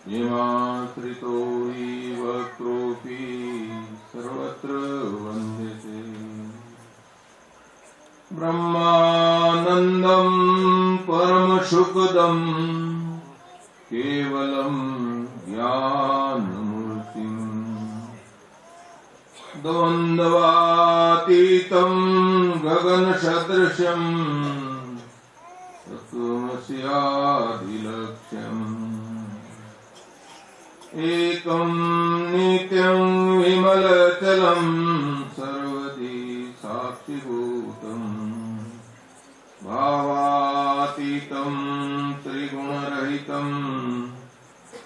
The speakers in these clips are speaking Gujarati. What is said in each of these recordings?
येमाश्रितो हि वक्रोऽपि सर्वत्र वन्द्यते। ब्रह्मानन्दं परमसुखदं केवलं ज्ञानमूर्तिम् द्वन्द्वातीतं गगनसदृशं तत्त्वमस्यादिलक्ष्यम् एकं नित्यं विमलचलं सर्वदी साक्षिभूतं भावातीतं त्रिगुणरहितं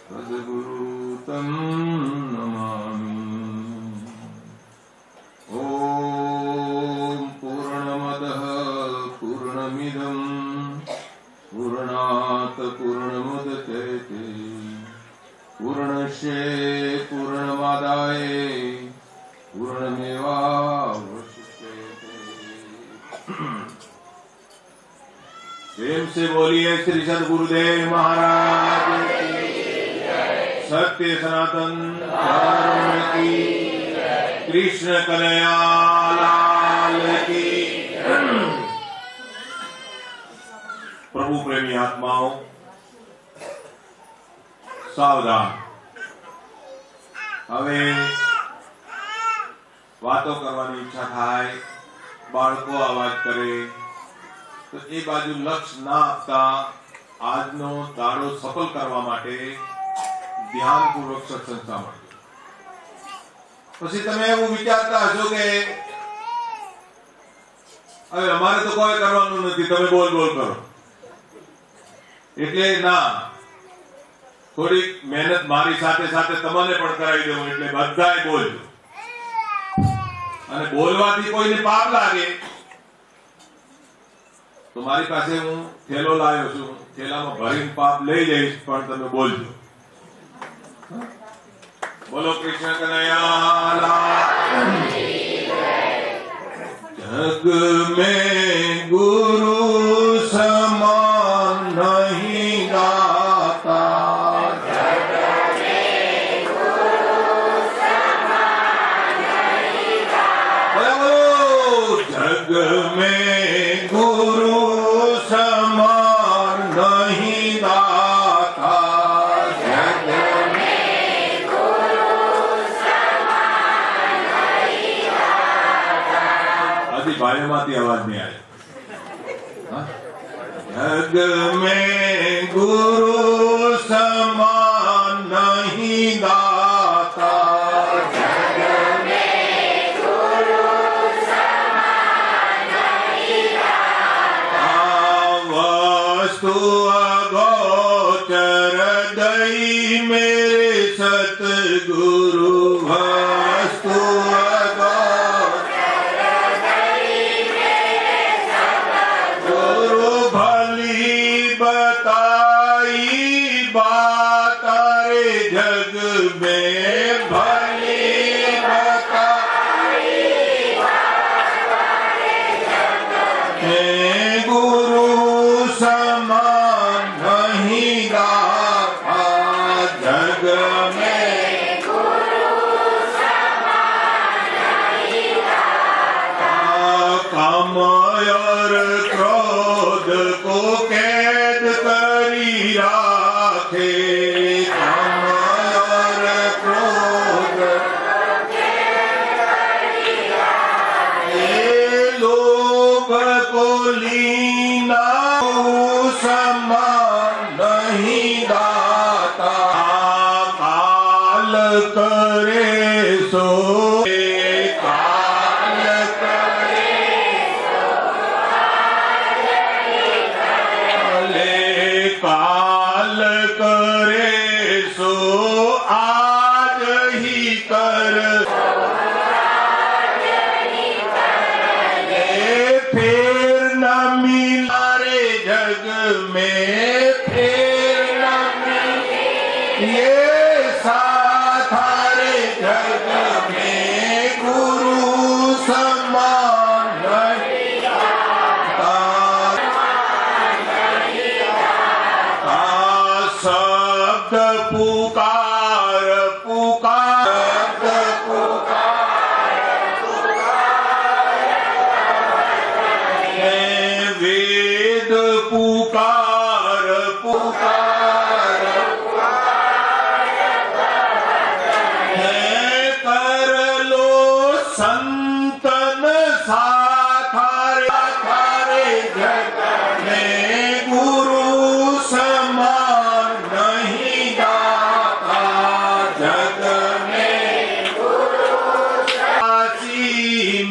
तद्गुरुतं नमामि। ॐ पूर्णमदः पूर्णमिदं पूर्णात् पूर्णमुदच्यते पूर्णस्य पूर्णमादाय पूर्णमेवावशिष्यते। प्रेम से बोलिए श्री सद्गुरुदेव महाराज की सत्य सनातन धर्म की कृष्ण कन्हैया लाल की। प्रभु प्रेमी आत्माओं सावधान। હવે વાતો કરવાની ઈચ્છા થાય, બાળકો અવાજ કરે તો એ બાજુ લક્ષ ના આપતા આજનો દાડો સફળ કરવા માટે ધ્યાનપૂર્વક સત્સંગ સાંભળજો। પછી તમે એવું વિચારતા હશો કે હવે અમારે તો કોઈ કરવાનું નથી, તમે બોલ બોલ કરો, એટલે ના, થોડી મહેનત મારી સાથે સાથે તમને પણ કરાવી દેવું, એટલે બધાય બોલજો। અને બોલવાથી કોઈને પાપ લાગે તો મારી પાસે હું થેલો લાવ્યો છું, થેલામાં ભરીને પાપ લઈ જઈશ, પણ તમે બોલજો। બોલો કૃષ્ણ કનૈયા લાલ। જગ में गुरु समान नहीं गाता, जग में गुरु समान नहीं दाता, जग में गुरु समान नहीं दाता। अभी भाइयों माती आवाज नहीं आई। जग में गुरु समान नहीं दाता, वस्तु अगोचर दई मेरे सतगुरु, वस्तु अगोचर दई मेरे सतगुरु, भली बताई बात रे जग में, भली बताई बात रे जग में, गुरु समान नहीं गाता, जग में गुरु समान नहीं गाता। काम और क्रोध को कैद करी राखे, काम और क्रोध को कैद करी राखे, लोभ को लीना समान नहीं दाता, काल करे सो काल करे सो काल करे सो आज ही कर, फिर न मिला रे जग में, फिर न मिले ये साथ रे जग में, गुरु समान नहीं दाता, सब शब्द पुकार पुकार वेद पुकार पुकार कर लो संतन साथारे जग में गुरु समान नहीं दाता जग में काशी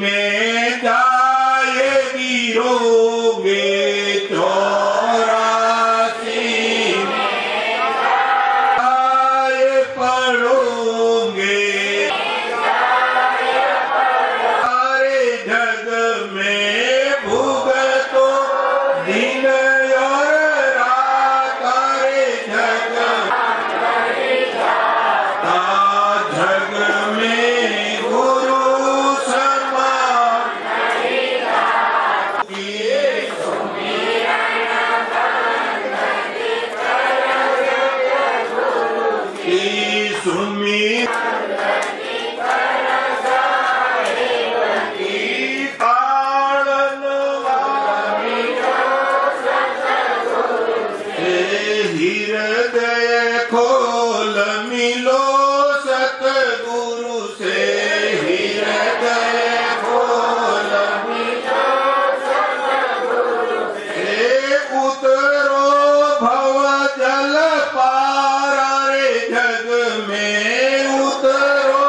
में जाएगी रोगे चौरासी में जाए पड़ोगे सारे जग में भुगतो दिन और रात सारे जग जग में गुरु समान सुमी हृदय खोल मिलो सतगुरु से हृदय खोल मिलो सतगुरु से उतरो भव जल पार रे जग में उतरो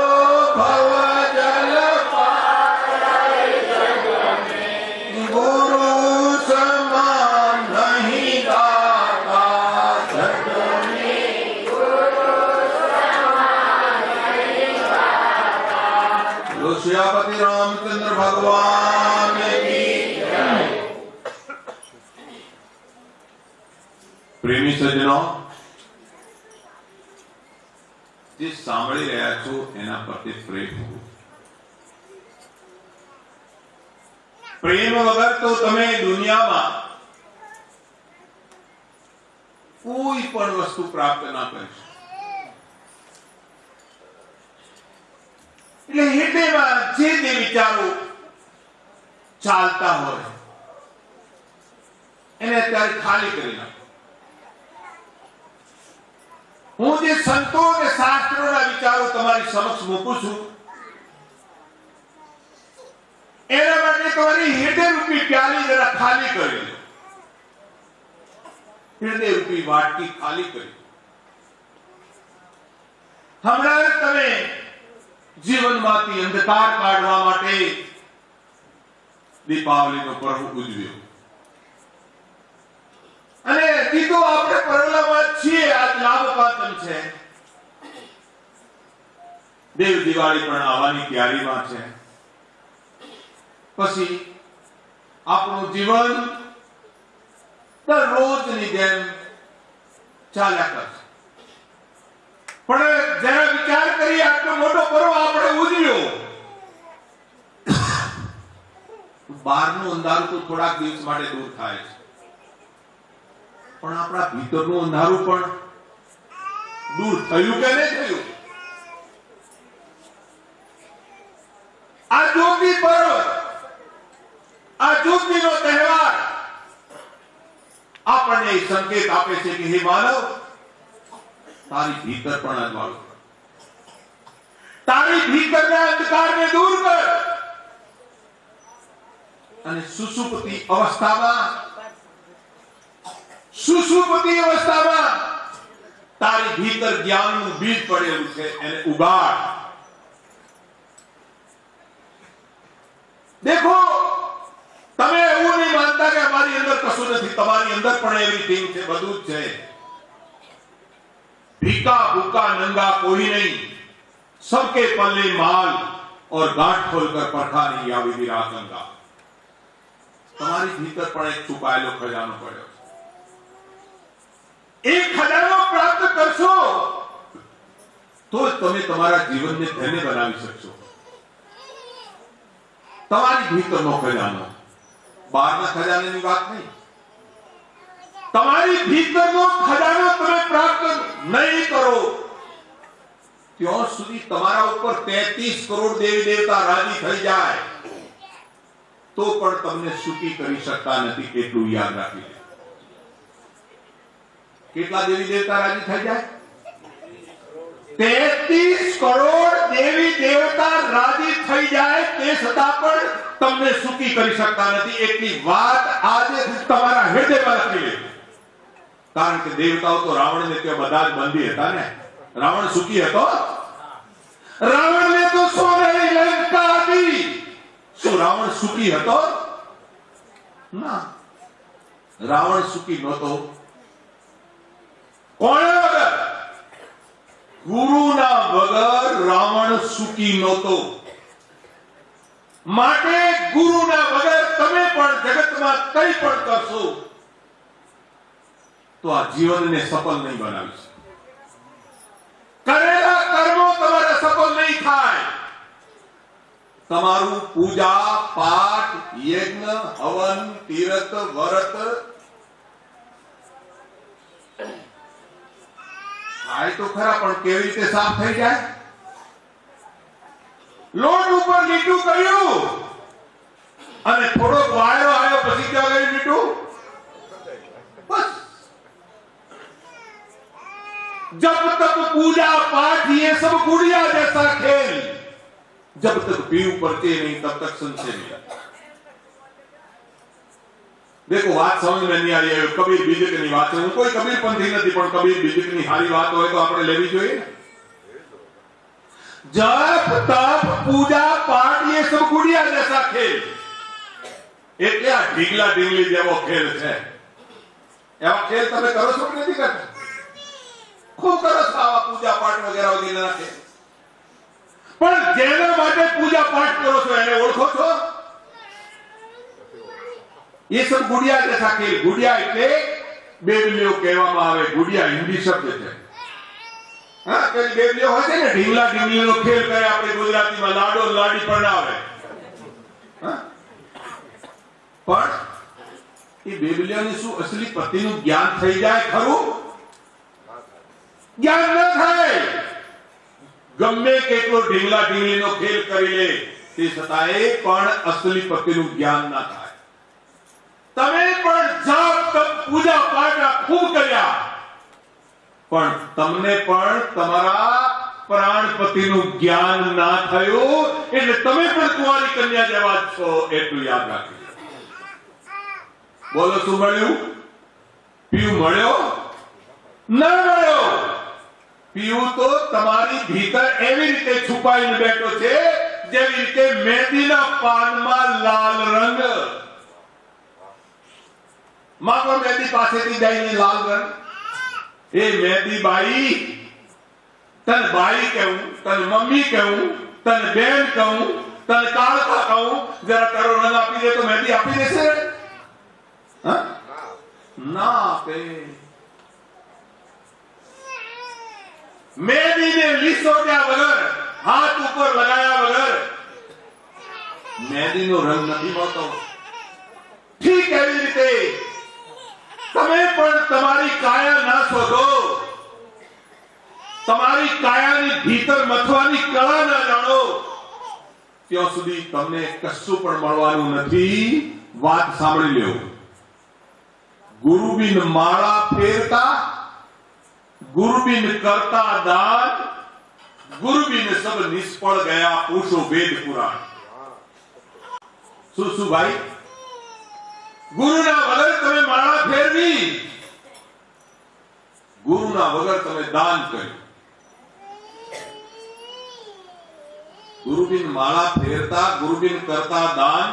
भव जल पार रे जग में गुरु समान नहीं दाता जग में गुरु समान नहीं दाता। लो श्रीपति रामचंद्र भगवान की जय। प्रेमी सज्जनों, જે સાંભળી રહ્યા છો એના પ્રત્યે પ્રેમ હોવો। પ્રેમ વગર તો તમે દુનિયામાં કોઈ પણ વસ્તુ પ્રાપ્ત ના કરી શકો। એટલે હૃદયમાં જે વિચારો ચાલતા હોય એને અત્યારે ખાલી કરી નાખો। હું જે સંતો અને શાસ્ત્રોના વિચારો તમારી સમક્ષ મૂકું છું એના માટે તમારી હૃદયરૂપી પ્યાલી જરા ખાલી કરી લો। હૃદયરૂપી વાટકી ખાલી કરી। હમણાં જ તમે જીવનમાંથી અંધકાર કાઢવા માટે દીપાવલીનો પર્વ ઉજવ્યો અને દીધો આપણે પરલામાં છીએ। આજ લાભ પાંચમ છે, દેવ દિવાળી પણ આવવાની તૈયારીમાં છે। પછી આપણું જીવન દરરોજની જેમ ચાલ્યા કરશે। પણ જરા વિચાર કરીએ, આટલો મોટો પર્વ આપણે ઉજવ્યો, બહારનું અંધારું તો થોડાક દિવસ માટે દૂર થાય છે, પણ આપણા ભીતરનું અંધારું પણ દૂર થયું કે નહીં થયું? આ જ્યોતિ પર્વ, આ જ્યોતિનો તહેવાર આપણને સંકેત આપે છે કે હે માનવ, તારી ભીતર પણ અજવાળો, તારી ભીતરના અંધકારને દૂર કર અને સુષુપ્તિ અવસ્થામાં તારી ભીતર જ્ઞાનનું બીજ પડેલું છે એને ઉગાડ। દેખો, તમે એવું નહીં માનતા કે અમારી અંદર કશું નથી, તમારી અંદર પણ એવરીથિંગ છે, બધું જ છે। ભીખા ભूखा नंगा कोई नहीं, सबके पल्ले माल और गांठ खोलकर परखा नहीं या विधि रासंगा। તમારી ભીતર પણ એક છુપાયેલો ખજાનો પડ્યો છે। એ ખજાનો પ્રાપ્ત કરશો તો જ તમે તમારા જીવનને ધન્ય બનાવી શકશો। તમારી ભીતરનો ખજાનો, બહારના ખજાનાની વાત નહીં। તમારી ભીતરનો ખજાનો તમે પ્રાપ્ત નહીં કરો ત્યાં સુધી તમારા ઉપર 33 કરોડ દેવી દેવતા રાજી થઈ જાય તો પણ તમને સુખી કરી શકતા નથી. એટલું યાદ રાખી લે. કેટલા દેવી દેવતા રાજી થઈ જાય? 33 કરોડ દેવી દેવતા રાજી થઈ જાય તે છતાં પણ તમને સુખી કરી શકતા નથી. એટલી વાત આજે તમારા હૃદયમાં લખી લે. કારણ કે દેવતાઓ તો રાવણને ત્યાં બધા જ બંધી હતા ને. રાવણ સુખી હતો? રાવણને તો સોનેરી લંકા હતી. શું રાવણ સુખી હતો? ના, રાવણ સુખી નહોતો. કોના વગર? ગુરુના વગર રાવણ સુખી નહોતો. માટે ગુરુના વગર તમે પણ જગતમાં કંઈ પણ કરશો તો આ જીવનને સફળ નહીં બનાવી શકે. કરેલા કર્મો તમારા સફળ નહીં થાય. તમારું પૂજા પાઠ યજ્ઞ હવન તીર્થ વ્રત થાય તો ખરા, પણ કેવી રીતે સાફ થઈ જાય? લોટ ઉપર લીટું કર્યું અને થોડોક વાયરો આવ્યો પછી ક્યાં ગયું લીટું? બસ. जब तक पूजा पाठ ये सब गुड़िया जैसा खेल, जब तक पीव पड़ते नहीं तब तक संशय मिला. देखो बात समझ में नहीं आ रही है. कबीर बीजेपी बात है, कोई कबीर पंथी नहीं, पण कबीर बीजेपी हारी बात हो तो આપણે લેવી જોઈએ. जप तप पूजा पाठ ये सब गुड़िया जैसा खेल, એટલે આ ઢીંગલા ઢીંગલી જેવો ખેલ છે. એવા ખેલ તમે કરો છો કે નથી કરતા? खूब करो सावा पूजा पाठ वगैरह वगैरह के. पर जेना माटे पूजा पाठ करो छो એને ઓળખો છો? ये सब गुड़िया जैसा खेल. गुड़िया એટલે બેબલીઓ કહેવામાં આવે. ગુડિયા હિન્દી શબ્દ છે. હા, કે બેબલીઓ હોય છે ને, ઢીંગલા ઢીંગલીનો ખેલ કરે આપણે ગુજરાતીમાં. લાડો લાડી પરણાવે. હા, પણ એ બેબલીઓને શું અસલી પતિનું જ્ઞાન થઈ જાય ખરું? ज्ञान न थाय. गम्मे કેટલો ઢીંગલા ઢીંગલીનો ખેલ કરી લે તે છતાંય પણ અસલી પતિનું જ્ઞાન ના થાય. તમે પણ જપ તપ પૂજા પાઠ ખૂબ કર્યા પણ તમને પણ તમારા પ્રાણપતિનું જ્ઞાન ના થયું એટલે તમે પણ કુંવારી કન્યા જેવા જ છો. એટલું યાદ રાખજો. બોલો શું મળ્યું? પીવું મળ્યો? ના મળ્યો. પીવું તો તમારી ભીતર એવી રીતે છુપાઈને બેઠો છે જેવી રીતે મહેંદીના પાનમાં લાલ રંગ. માગો મહેંદી પાસેથી જઈને લાલ રંગ. એ મહેંદી બાઈ, તને બાઈ કહું, તને મમ્મી કહું, તને બેન કહું, તને કાળકા કહું, જરા તારો રંગ આપી દે તો મહેંદી આપી દેશે? હા, ના આપે. मेहंदी ने લીસોટ્યા વગર, હાથ ઉપર લગાયા વગર मेहंदी નો રંગ નથી હોતો. ठीक એવી રીતે તમે પણ તમારી કાયા ના શોધો, તમારી કાયાની ભીતર મથવાની કળા ના જાણો ત્યાં સુધી તમને કશું પણ મળવાનું નથી. વાત સાંભળી લ્યો. ગુરુબિન માળા ફેરતા, गुरुबिन करता दान, गुरुबिन सब निष्फल गया पूछो वेद पुराण. सुसु भाई, गुरुना वगर तमे माळा फेरवी, गुरुना वगर तमे दान कर्યું. गुरुबिन माळा फेरता, गुरुबिन करता दान,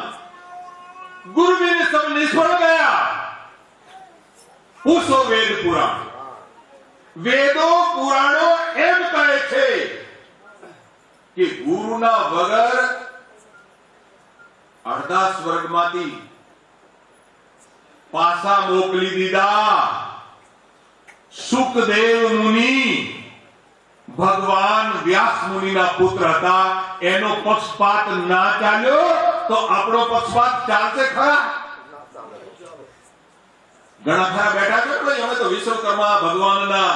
गुरुबिन सब निष्फल गया पूछो वेद पुराण. વેદો પુરાણો એમ કહે છે કે ગુરુના વગર અડધા સ્વર્ગમાંથી પાછા મોકલી દીધા. સુખદેવ મુનિ ભગવાન વ્યાસ મુનિના પુત્ર હતા. એનો પક્ષપાત ના ચાલ્યો તો આપણો પક્ષપાત ચાલશે ખરા? ઘણા ખરા બેઠા છે ભાઈ, અમે તો વિશ્વકર્મા ભગવાનના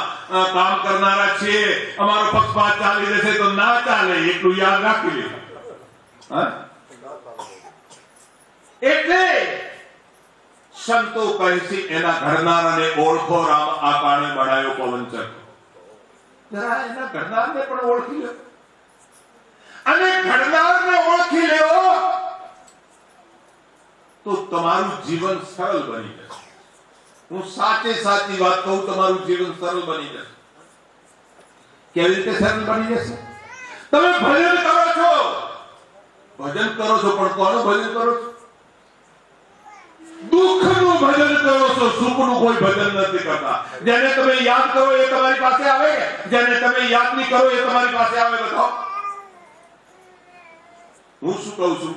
કામ કરનારા છીએ, અમારો પક્ષપાત ચાલી જશે તો ના ચાલે, એટલું યાદ રાખી લે. એટલે સંતો કહે છે એના ઘડનારાને ઓળખો, રામ આકાણે બળાયો પવન ચક્ર. જરા એના ઘડનારને પણ ઓળખી લો, અને ઘડનારને ઓળખી લેવો તો તમારું જીવન સરળ બની જશે. હું સાચી વાત કહું, તમારું જીવન સરળ બની જશે. કેવી રીતે સરળ બની જશે? તમે ભજન કરો છો, પણ કોનું ભજન કરો છો? દુઃખનું ભજન કરો છો, સુખનું કોઈ ભજન નથી કરતા. જેને તમે યાદ કરો એ તમારી પાસે આવે, જેને તમે યાદ નહીં કરો એ તમારી પાસે આવે. બતાવો હું શું કહું છું,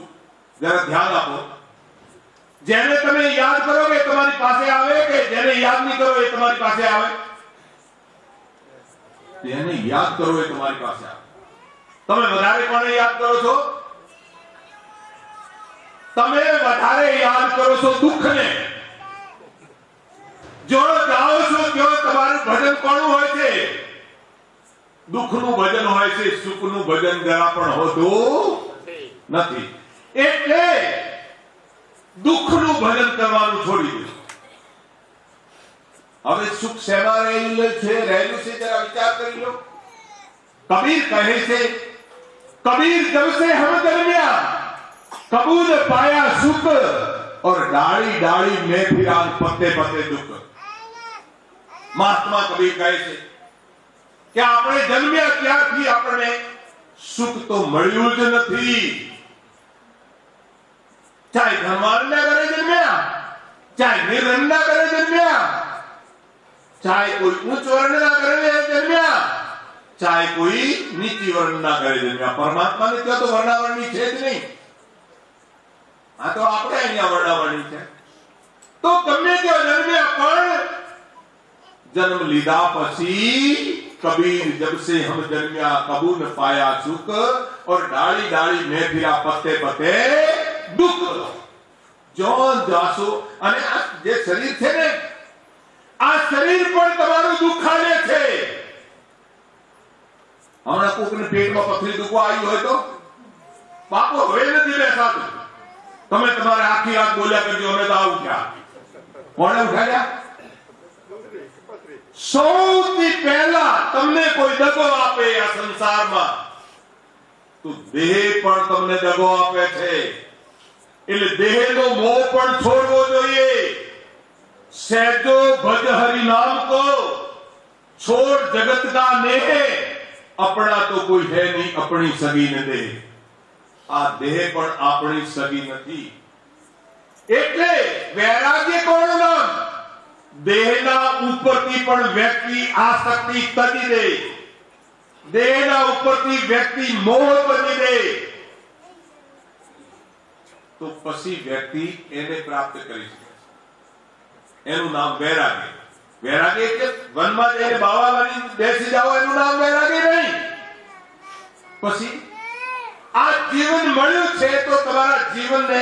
જરા ધ્યાન આપો. જેને તમે યાદ કરો કે તમારી પાસે આવે, કે જેને યાદ નહીં કરો એ તમારી પાસે આવે? જેને યાદ કરો એ તમારી પાસે આવે. તમે વધારે કોને યાદ કરો છો? તમે વધારે યાદ કરો છો દુઃખને. જો જાઓ છો ત્યાં તમારું ભજન કોનું હોય છે? દુઃખનું ભજન હોય છે, સુખનું ભજન જરા પણ હોતું નથી. એટલે દુઃખનું ભજન કરવાનું છોડી દો. હવે સુખ શેમાં રહેલું છે જરા વિચાર કરી લો. કબીર કહે છે, કબીર જબ से हम दरमिया कबूल पाया सुख और डाली डाली में फिरा पत्ते पत्ते दुख. મહાત્મા કબીર કહે છે કે આપણે જન્મ્યા ત્યારથી આપણને સુખ તો મળ્યું જ નથી. ચાહે ધનવાનના ઘરે જન્મ્યા, ચાહે નિર્ધનના ઘરે જન્મ્યા, ચાહે કોઈ ઉચ્ચ વર્ણના ઘરે જન્મ્યા, ચાહે કોઈ નીચી વર્ણના ઘરે જન્મ્યા. પરમાત્માને ત્યાં તો વર્ણાવરણી છે જ નહીં. આ તો આપણે અહીંયા વર્ણાવરણી છે. તો ગમે ત્યાં જન્મ્યા, પણ जन्म लीधा पसी कबीर जब से हम जन्म्या कबू न पाया सुख और डाली डाली में फिरा पत्ते पत्ते दुख. जो जासो અને આ જે શરીર છે ને, આ શરીર પણ તમારું દુખાને છે. હમણાં કોકને પેટમાં પથરી દુખવા આવ્યું હોય તો બાપો હવે નથી બેસાતું. તમે તમારે આખી રાત બોલ્યા કરજો અમે તો આવું ક્યાં. કોણે ઉઠાડ્યા? સૌથી પહેલા તમને કોઈ દગો આપે આ સંસારમાં તો દેહ પણ તમને દગો આપે છે. એટલે દેહનો મોહ પણ છોડવો જોઈએ. સહેજો ભજ હરિ નામ કો છોડ જગત કા नेह, अपना तो कोई है नहीं अपनी सगी न देह. આ દેહ પણ આપણી સગી નથી. એટલે વૈરાગ્ય કોનું નામ? દેહના ઉપરથી પણ વ્યક્તિ આસક્તિ તજી દે, દેહના ઉપરથી વ્યક્તિ મોહ બની દે, તો પછી વ્યક્તિ એને પ્રાપ્ત કરી શકે. એનું નામ વૈરાગ્ય. વૈરાગ્ય એટલે વનમાં જઈને બાવા બની બેસી જાઓ એનું નામ વૈરાગ્ય નહીં. પછી આ જીવન મળ્યું છે તો તમારા જીવનને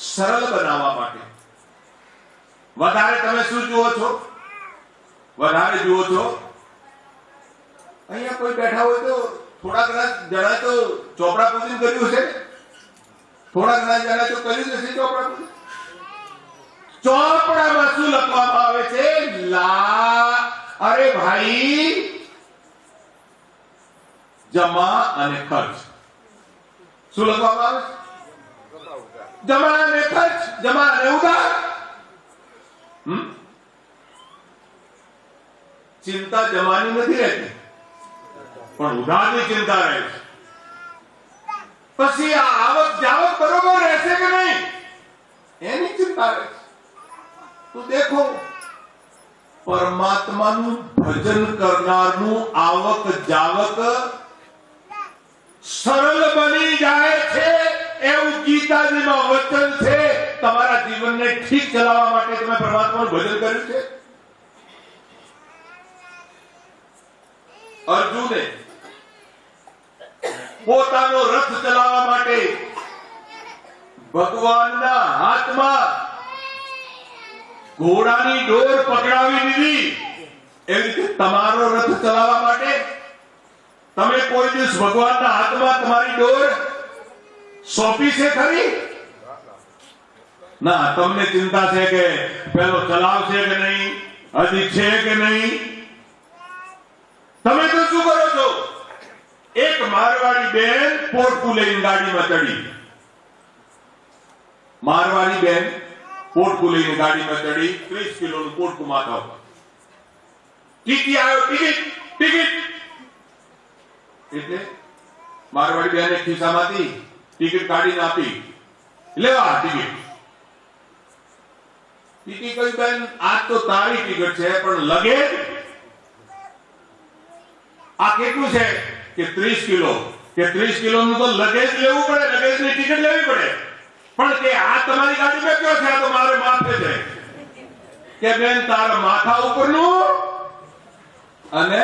સરળ બનાવવા માટે વધારે તમે શું જુઓ છો? વધારે જુઓ છો અહીંયા કોઈ બેઠા હોય તો થોડા ઘણા જણા તો ચોપડા પૂજન કર્યું છે, થોડા ઘણા જણા તો કર્યું છે ચોપડા પૂજન. ચોપડામાં શું લખવામાં આવે છે? અરે ભાઈ, જમા અને ખર્ચ. શું લખવામાં આવે? જમા અને ખર્ચ, જમા અને ઉધાર. ચિંતા જમાની નથી રહેતી, પણ ઉધારની ચિંતા રહે છે. પછી આ આવક જાવક બરોબર રહેશે કે નહીં એની ચિંતા રહે છે. તો દેખો, પરમાત્માનું ભજન કરનારનું આવક જાવક સરળ બની જાય છે એવું ગીતાજીમાં વચન છે. તમારા જીવનને ઠીક ચલાવવા માટે તમે પરમાત્માનું ભજન કર્યું છે. અર્જુને પોતાનો રથ ચલાવવા માટે ભગવાનના હાથમાં ઘોડાની ડોર પકડાવી દીધી એવી રીતે તમારો રથ ચલાવવા માટે તમે કોઈ દિવસ ભગવાનના હાથમાં તમારી ડોર સોંપી છે ખરી? ના, તમને ચિંતા છે કે પેલો ચલાવશે કે નહીં, હજી છે કે નહીં. તમે તો શું કરો છો? એક મારવાડી બેન પોટકું લઈને ગાડીમાં ચડી. મારવાડી બેન પોટકું લઈને ગાડીમાં ચડી, 30 કિલોનું પોટકું માથા ઉપર. ટીટી આવ્યો, ટિકિટ. એટલે મારવાડી બેને ખિસ્સામાંથી ટિકિટ કાઢીને આપી, લેવા ટિકિટ. ટીટી કહ્યું, બેન આજ તો તારી ટિકિટ છે, પણ લગેજ આ કેટલું છે? કે 30 કિલો. કે 30 કિલોનું તો લગેજ લેવું પડે, લગેજની ટિકિટ લેવી પડે. પણ કે આ તમારી ગાડીમાં કયો છે? આ તો મારે માથે છે. કે બેન તારા માથા ઉપરનું અને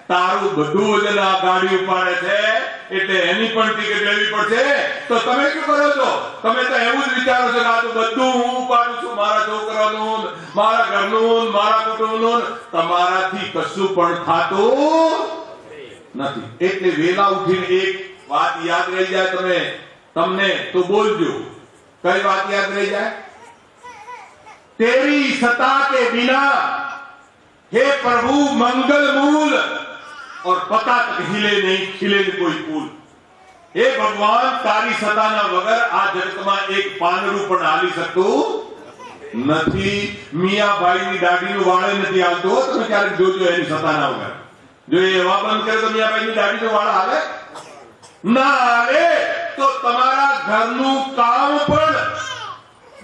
તારું બધું વજન આ ગાડી ઉપાડે છે, એટલે એની પણ ટિકિટ લેવી પડશે. તો તમે શું કરો છો? તમે તો એવું જ વિચારો છો કે આ તો બધું હું ઉપાડું છું, મારા છોકરાનું, મારા ઘરનું, મારા કુટુંબનું. તમારાથી કશું પણ થતું નથી. એટલે વેલા ઉઠીને એક વાત યાદ રહી જાય તમને તો બોલજો. કઈ વાત યાદ રહી જાય? तेरी सत्ता के बिना हे प्रभु मंगल मूल और पता तक हिले नहीं खिले कोई फूल. हे भगवान तारी सत्ताना वगर आ जगतમાં એક પાંદડું પણ હાલી શકતું નથી. મિયાભાઈની દાઢીનું વાળ નથી હાલતો. તમે ક્યારેક જોજો એની સત્તાના વગર. જો એ હવા બંધ કરે તો મિયાભાઈની દાઢીનું વાળ હાલે ના હાલે. તો તમારા ઘરનું કામ પણ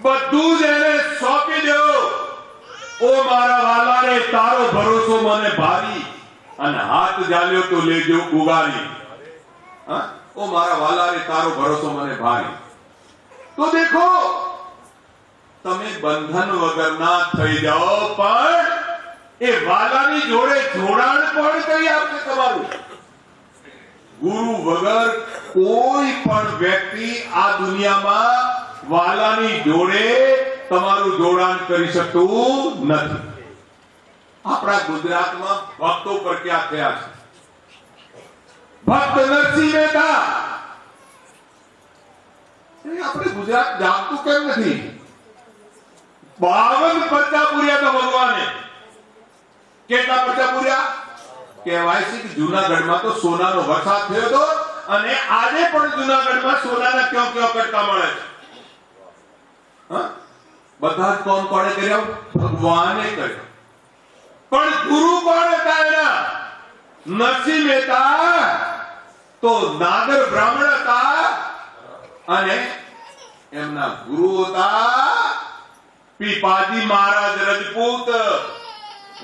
બધું જ એને સોંપી દો. ઓ મારા વાલા રે તારો ભરોસો મને ભારી અને હાથ જાલ્યો તો લેજો ઉગારી. ઓ મારા વાલા રે તારો ભરોસો મને ભારી. તો દેખો તમે બંધન વગરના થઈ જાઓ, પણ એ વાલાની જોડે જોડાણ પણ કરી આપશે તમારું. ગુરુ વગર કોઈ પણ વ્યક્તિ આ દુનિયામાં વાલાની જોડે તમારું જોડાણ કરી શકતું નથી. આપણા ગુજરાતમાં ભક્તો પ્રખ્યાત થયા છે. ભક્ત નરસિંહ મહેતા. આપણે ગુજરાત જાણતું કેમ નથી? 52 પરચા પૂર્યા તો ભગવાને. કેટલા પરચા પૂર્યા? કહેવાય છે કે જૂનાગઢમાં તો સોનાનો વરસાદ થયો હતો, અને આજે પણ જૂનાગઢમાં સોનાના ક્યાં કટકા મળે છે. બધા જ કોણ કોણે કર્યા? ભગવાને કર્યો. પણ ગુરુ કોણ હતા એના? નરસિંહ મહેતા તો નાગર બ્રાહ્મણ હતા, અને એમના ગુરુ હતા પીપાજી મહારાજ રજપૂત,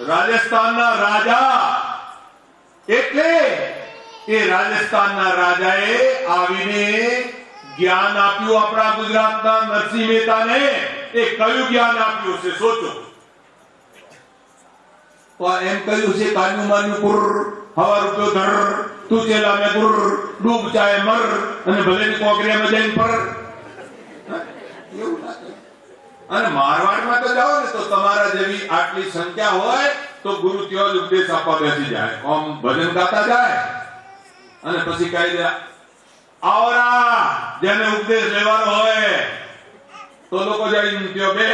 રાજસ્થાનના રાજા. એટલે એ રાજસ્થાનના રાજાએ આવીને જ્ઞાન આપ્યું આપણા ગુજરાતના નરસિંહ મહેતાને. એ કયું જ્ઞાન આપ્યું છે સોચો. તો એમ કહ્યું છે કાન્યું માન્યું પુર, હવા રૂપિયો ધર, તું ચેલા મે ગુર, ડૂબ જાય મર, અને ભલે ની કોકરિયામાં જઈને પર. એવું લાગે. અને મારવાડમાં તો જાઓ ને તો તમારા જેવી આટલી સંખ્યા હોય તો ગુરુ ત્યાં જ ઉપદેશ આપવા બેસી જાય. આમ ભજન ગાતા જાય અને પછી કહી દે આવરા, જેને ઉપદેશ લેવાનો હોય તો લોકો જઈને ત્યાં બે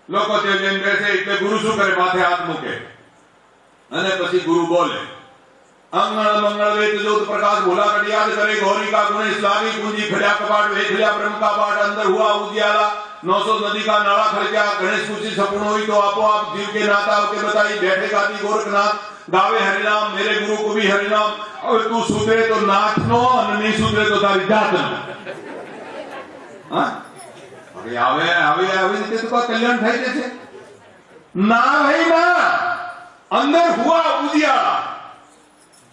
લોકો ત્યાં જઈને બેસે. એટલે ગુરુ શું કરે? માથે હાથ મૂકે અને પછી ગુરુ બોલે अंगण मंगल वेद ज्योत प्रकाश भोला कटियाद करे गौरी का गुणेश लागी कुंजी खड़ा कपाट वेखलिया ब्रह्म का पाठ अंदर हुआ उजियाला 900 नदी का नाला खड़क्या गणेश कुछ सपन हुई तो आपो आप जीव के नाता के बताई बैठे गाती गोरखनाथ गावे हरिनाम मेरे गुरु को भी हरिनाम और तू सुधरे तो नाथ नो और नहीं सुधरे तो तारी जात नो. हां अरे आवे आवे आवे રીતે તો કલ્યાણ થઈ જશે ના ભાઈ ના. અંદર હુઆ ઉજિયાળા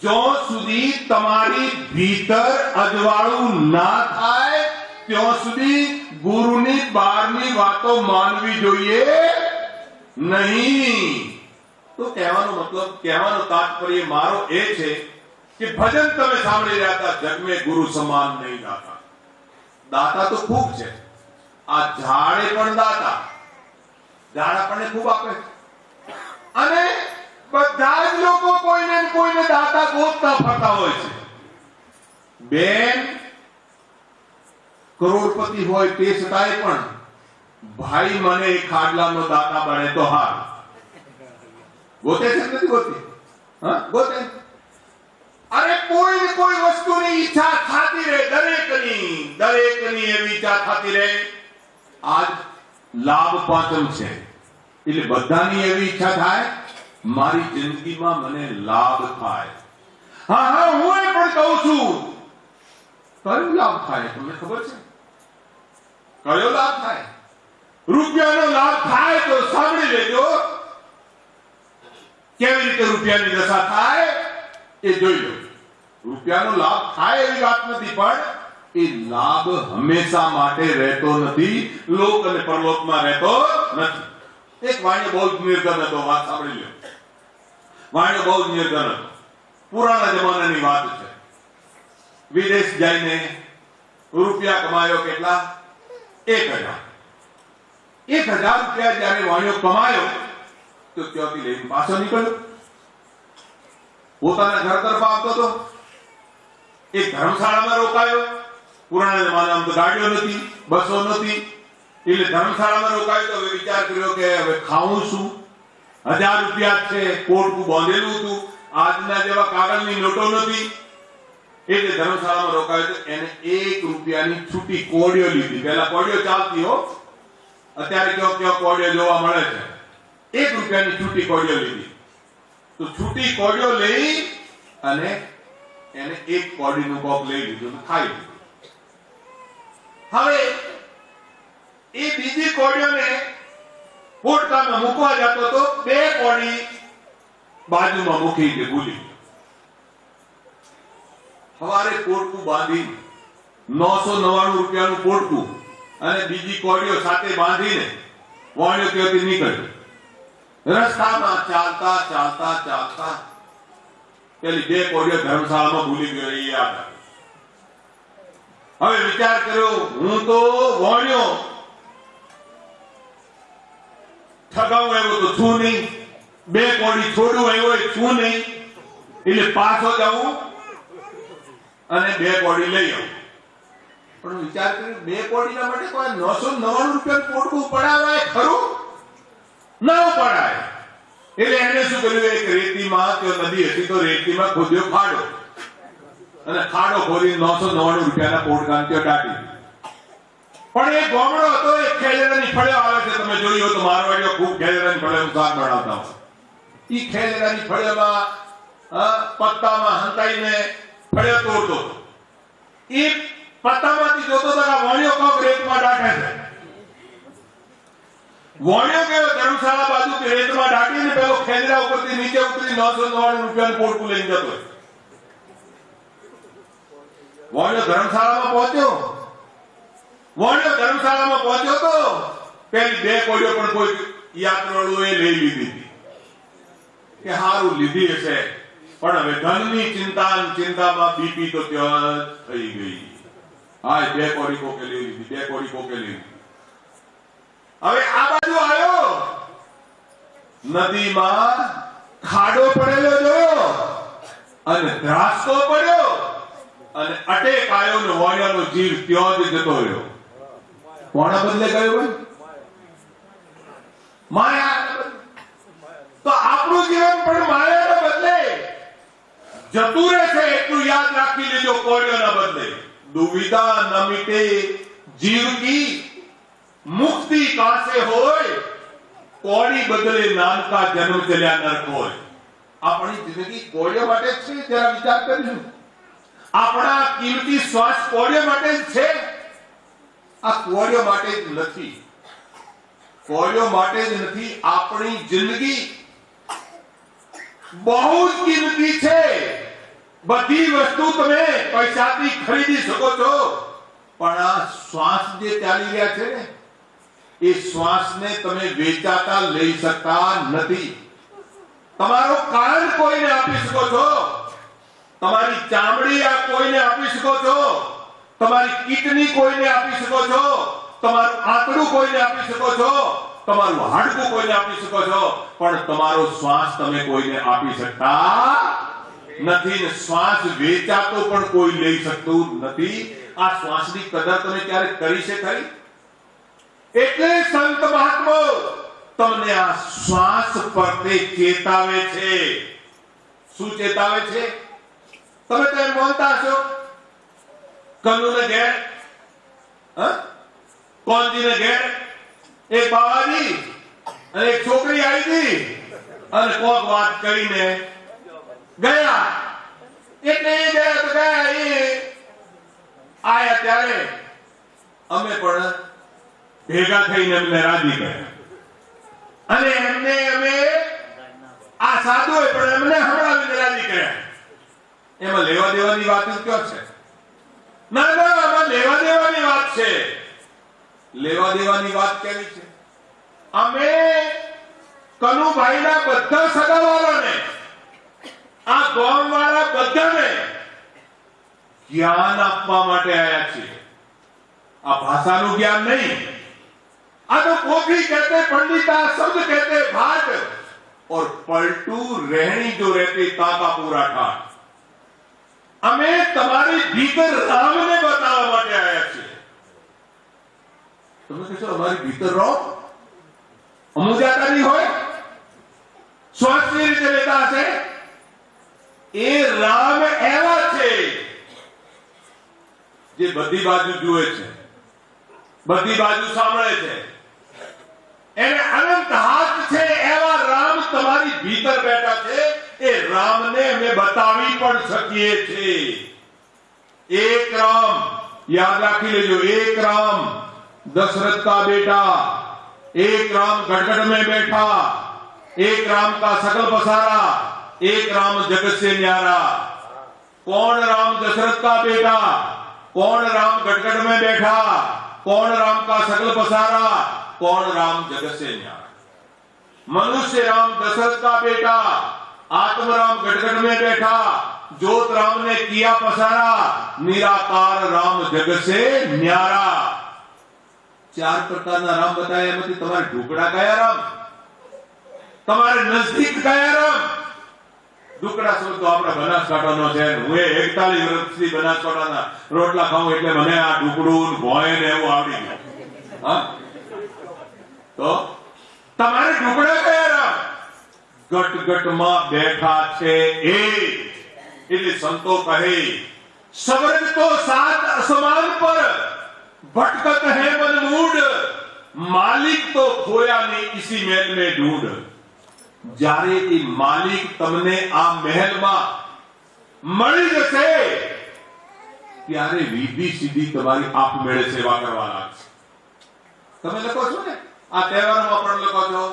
જો સુધી તમારી ભીતર અજવાળું ના થાય ત્યાં સુધી ગુરુની બહારની વાતો માનવી જોઈએ નહીં. તો કહેવાનો મતલબ, કહેવાનો તાત્પર્ય મારો એ છે કે ભજન તમે સાંભળી રહ્યા હતા, જગ મેં ગુરુ સમાન નહીં દાતા. દાતા તો ખૂબ છે, આ ઝાડે પણ દાતા, ઝાડ આપણને ખૂબ આપે છે. અને બધા જ લોકો કોઈને ને કોઈને દાતા ગોતતા ફરતા હોય છે. બેન કરોડપતિ હોય તે છતાંય પણ ભાઈ મને ખાડલાનો દાતા બને તો હાર ગોતે છે નથી ગોતી? હા, ગોતે. અરે કોઈ વસ્તુની ઈચ્છા થતી રહે, દરેકની એવી ઈચ્છા થતી રહે. આજ લાભ પાંચમ છે એટલે બધાની એવી ઈચ્છા થાય મારી જિંદગીમાં મને લાભ થાય. હા, હું એ પણ કહું છું, કયો લાભ થાય તમને ખબર છે? કયો લાભ થાય? રૂપિયાનો લાભ થાય તો સાંભળી લેજો. કેવી રીતે રૂપિયાની દશા થાય એ જોઈ લો. રૂપિયાનો લાભ થાય એવી વાત નથી, પણ એ લાભ હંમેશા માટે રહેતો નથી, લોક અને પરલોકમાં રહેતો નથી. એક વાણિયો બહુ જ નિર્ધન હતો, વાત સાંભળી લો. વાણિયો બહુ જ નિર્ધન હતો, પુરાણા જમાનાની વાત છે. વિદેશ જઈને રૂપિયા કમાયો. કેટલા? 1000 રૂપિયા જયારે વાણિયો કમાયો તો ત્યાંથી લઈને પાછો નીકળ્યો. પોતાના ઘર તરફ આવતો હતો. એક ધર્મશાળામાં રોકાયો. પુરાણા જમાનામાં તો ગાડીઓ નથી, બસો નથી, એટલે ધર્મશાળામાં રોકાયો. તો હવે વિચાર કર્યો કે હવે ખાવું શું? 1000 રૂપિયા છે, પોટકું બાંધેલું હતું, આજના જેવા કાગળની નોટો નથી, એટલે ધર્મશાળામાં રોકાયો. તો એને 1 રૂપિયાની છૂટી કોડીઓ લીધી. પહેલા કોડીઓ ચાલતી હો, અત્યારે ક્યાં કોડીઓ જોવા મળે છે. 1 રૂપિયાની છૂટી કોડીઓ લીધી. તો છૂટી કોડીઓ લઈ અને એને 1 કોડીનું કોક લઈ લીધું, ખાઈ લીધું. હવે એ બીજી કોડીઓને પોટકામાં મૂકવા જતો તો 2 કોડી બાજુમાં મૂકી દે, ભૂલી ગયો. સવારે પોટકું બાંધી 999 રૂપિયાનું પોટકું અને બીજી કોડીઓ સાથે બાંધીને વાણિયો ત્યાંથી નીકળ્યો. રસ્તામાં ચાલતા પેલી 2 કોડીઓ ધર્મશાળામાં ભૂલી ગયો. એ યાદ આવ્યું. હવે વિચાર કર્યો, હું તો વાણિયો ઠગાવું એવો તો છું નહીં, 2 કોડી છોડવું એવો છું નહીં, એટલે પાછો જાઉં અને 2 કોડી લઈ આવું. પણ વિચાર કર્યો, 2 કોડીના માટે કોઈ 999 રૂપિયા પોટકું પડાવાય ખરું? ના પડાય. એટલે એને શું કર્યું, એક રેતીમાં, નદી હતી તો રેતીમાં ખોદ્યો ખાડો, અને ખાડો ખોદી 999 રૂપિયાના પોટકાને ત્યાં દાટી. પણ એ ગોમડો હતો, એ ખેલેરાની ફળિયો આવે છે, તમે જોયું હોય તો મારવાડીઓ ખૂબ ખેલેરાની ફળિયાનું શાક બનાવતા હોય. ઈ ખેલેરાની ફળિયામાં પત્તામાં હંતાઈને ફળિયો તોડતો હતો. એ પત્તામાંથી જોતો તો આ વાણિયો કોક રેતમાં દાટે છે. વાણિયો ગયો ધર્મશાળા બાજુ કે રેતમાં દાટીને પેલો ખેલેરા ઉપરથી નીચે ઉતરી 999 રૂપિયાનું પોટકું લઈને જતો હોય. વાણિયો ધર્મશાળામાં પહોંચ્યો તો પેલી 2 કોડીઓ પણ કોઈ યાત્રાળુએ લઈ લીધી હતી કે હારું લીધી હશે, પણ હવે ધનની ચિંતામાં બીપી તો ત્યાં થઈ ગઈ. હા, 2 કોડી કોકે લઈ લીધી, 2 કોડી કોકે લઈ લીધી. હવે આ બાજુ આવ્યો, નદીમાં ખાડો પડેલો જોયો અને ધ્રાસકો પડ્યો અને અટેક આવ્યો ને વાણિયાનો જીવ ત્યાં જ જતો રહ્યો. કોના બદલે ગયો ભાઈ? માયા. તો આપણું જીવન પણ માયાના બદલે જતું રહેશે, એટલું યાદ રાખી લેજો. કોડીઓના બદલે દુવિધા ન મિટે જીવ કી, મુક્તિ કાસે હોય, કોડી બદલે નાનકા જન્મ ચલ્યા નરક હોય. આપણી જિંદગી કોડીઓ માટે જ છે, જરા વિચાર કરીશું. આપણા કિંમતી શ્વાસ કોડીઓ માટે જ છે. આ કોડીઓ માટે જ નથી, કોડીઓ માટે જ નથી. આપણી જિંદગી બહુ જ કિંમતી છે. બધી વસ્તુ તમે પૈસાથી ખરીદી શકો છો, પણ આ શ્વાસ જે ચાલી રહ્યા છે ને, એ શ્વાસને તમે વેચાતા લઈ શકતા નથી. તમારો કાન કોઈને આપી શકો છો, તમારી ચામડી આ કોઈને આપી શકો છો, તમારી કિડની કોઈને આપી શકો છો, તમારું આંતરડું કોઈને આપી શકો છો, તમારું હાડકું કોઈને આપી શકો છો, પણ તમારો શ્વાસ તમે કોઈને આપી શકતા નથી. ને શ્વાસ વેચાતો પણ કોઈ લઈ શકતું નથી. આ શ્વાસની કદર તમે ક્યારે કરી છે ખરી? એટલે સંત મહાત્માઓ તમને આ શ્વાસ પરથી ચેતાવે છે. શું ચેતાવે છે? તમે તો એમ બોલતા છો કનુને ઘેર, કોણજીને ઘેર એક બાવાજી અને એક છોકરી આવી હતી અને કોક વાત કરીને ગયા. એટલે એ ગયા તો ગયા, એ આયા ત્યારે અમે પણ ભેગા થઈને એમને રાજી કર્યા અને એમને અમે આ સાધુ પણ એમને હમણાં રાજી કર્યા. એમાં લેવા દેવાની વાત ક્યાં છે? ના ના, આમાં લેવા દેવાની વાત છે. લેવા દેવાની વાત કેવી છે? અમે કનુભાઈના બધા સગાવાળાને, આ ગામવાળા બધાને જ્ઞાન આપવા માટે આવ્યા છીએ. આ ભાષાનું જ્ઞાન નહીં. આ તો પોખરી કહેતે पंडिता, शब्द कहते भाट और पलटू रहनी जो रहती ताका पूरा ठाट. અમે તમારી ભીતર રામને બતાવવા માટે આવ્યા છીએ. તમે કહેશો અમારી ભીતર રહો, અમુજાતાની હોય, શ્વાસની રીતે લેતા હશે. એ રામ એવા છે જે બધી બાજુ જુએ છે, બધી બાજુ સાંભળે છે, એને અનંત હાથ છે. એવા રામ તમારી ભીતર બેઠા છે. એ રામને અમે બતાવી પણ શકીએ છીએ. એક રામ યાદ રાખી લેજો. એક રામ दशरथ का बेटा, एक राम गड़गड़ में बैठा, एक राम का सकल पसारा, एक राम जगत से न्यारा. कौन राम दशरथ का बेटा, कौन राम गड़गड़ में बैठा, कौन राम का सकल पसारा, कौन राम जगत से न्यारा. मनुष्य राम दशरथ का बेटा, आत्म राम गड़गड़ में बैठा, ज्योत राम ने किया पसारा, निराकार राम जगत से न्यारा. चार प्रकारना राम बताया. एमांथी તમારે ઢુકડા કયા રામ, તમારે નજદીક કયા રામ? ઢુકડા શબ્દ તો આપણા બનાસકાંઠાનો છે. હું 41 વર્ષથી બનાસકાંઠાના રોટલા ખાઉં એટલે મને આ ઢુકડું ભોય ને એવું આવડી ગયું. હા, તો તમારે ઢુકડા કયા રામ? ગટ ગટમાં બેઠા છે એ. એટલે સંતો કહે સ્વર્ગ તો સાત આસમાન પર, भटकत है मन मूड, मालिक तो खोया नहीं इसी महल में ढूंढ. જ્યારે એ માલિક તમને આ મહેલમાં મળી જશે ત્યારે વિધિ સીધી તમારી આપમેળે સેવા કરવા લાગશે. તમે લખો છો ને, આ તહેવારોમાં પણ લખો છો,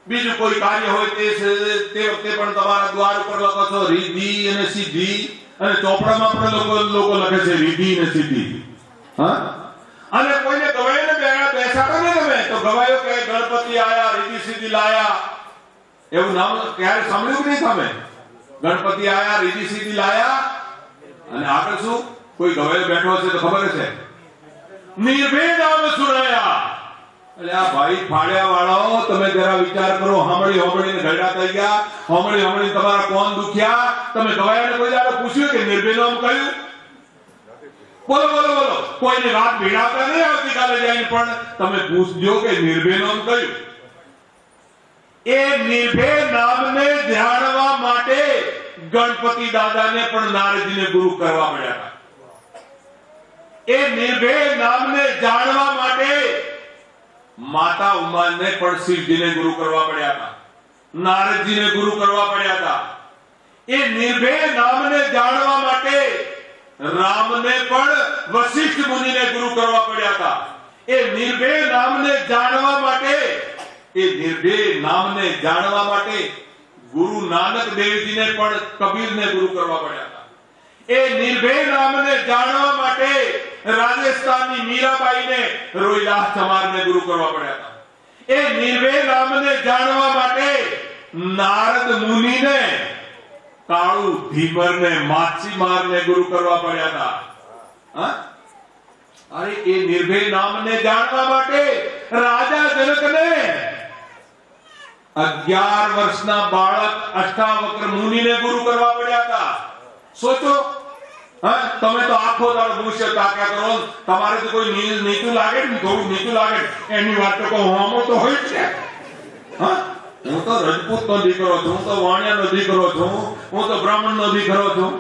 બીજું કોઈ કાર્ય હોય તે વખતે પણ તમારા દ્વાર ઉપર લખો છો રીધિ અને સિદ્ધિ. અને ચોપડામાં પણ લોકો લખે છે રીધિ અને સિદ્ધિ. હા, અને કોઈને ગવાઈને બેસાડો ને તમે તો ગવાયો કે ગણપતિ આયા, રીતિ સિદ્ધિ લાયા, એવું નામ ક્યારે સાંભળ્યું નહીં તમે? ગણપતિ આયા, રીતિ સિદ્ધિ લાયા, અને આગળ શું? કોઈ ગવાયો બેઠો હશે તો ખબર છે નિર્ભય નામ સુનાયા. એટલે આ ભાઈ ફાળ્યા વાળાઓ તમે જરા વિચાર કરો. હોમળીને ગયડા થઈ ગયા, હોમળી તમારા કોણ દુખ્યા. તમે ગવાયાને કોઈ દાડો પૂછ્યું કે નિર્ભય નામ કયું? બોલો બોલો બોલો. કોઈને વાત ભીડાવતા નહીં આવતીકાલે જઈને, પણ તમે પૂછજો કે નિર્ભય નામ કયું? એ નિર્ભય નામને જાણવા માટે ગણપતિ દાદાને પણ નારદજીને ગુરુ કરવા પડ્યા હતા. એ નિર્ભય નામને જાણવા માટે માતા ઉમાને પણ શિવજીને ગુરુ કરવા પડ્યા હતા, નારદજીને ગુરુ કરવા પડ્યા હતા. એ નિર્ભય નામને જાણવા માટે રામને પણ વશિષ્ઠ મુનિને ગુરુ કરવા પડ્યા હતા. એ નિર્ભય નામને જાણવા માટે, એ નિર્ભય નામને જાણવા માટે ગુરુ નાનક દેવજીને પણ કબીરને ગુરુ કરવા પડ્યા હતા. એ નિર્ભય નામને જાણવા માટે રાજસ્થાનની મીરાબાઈને રોહિદાસ ચમારને ગુરુ કરવા પડ્યા હતા. એ નિર્ભય નામને જાણવા માટે નારદ મુનિને, કાળુ ધીમરને, માછીમારને ગુરુ કરવા પડ્યા હતા. અરે એ નિર્ભય નામને જાણવા માટે રાજા જનકને 11 વર્ષના બાળક અષ્ટાવક્ર મુનિને ગુરુ કરવા પડ્યા હતા. સોચો, હા, તમે તો આખો દાડો ભૂસ્ય તાક્યા કરો, તમારે તો કોઈ નીચું લાગે ને, થોડું નીચું લાગે એની વાત તો હોમો તો હોય જ છે. હા, હું તો રજપૂતનો દીકરો છું, હું તો વાણિયાનો દીકરો છું, હું તો બ્રાહ્મણનો દીકરો છું.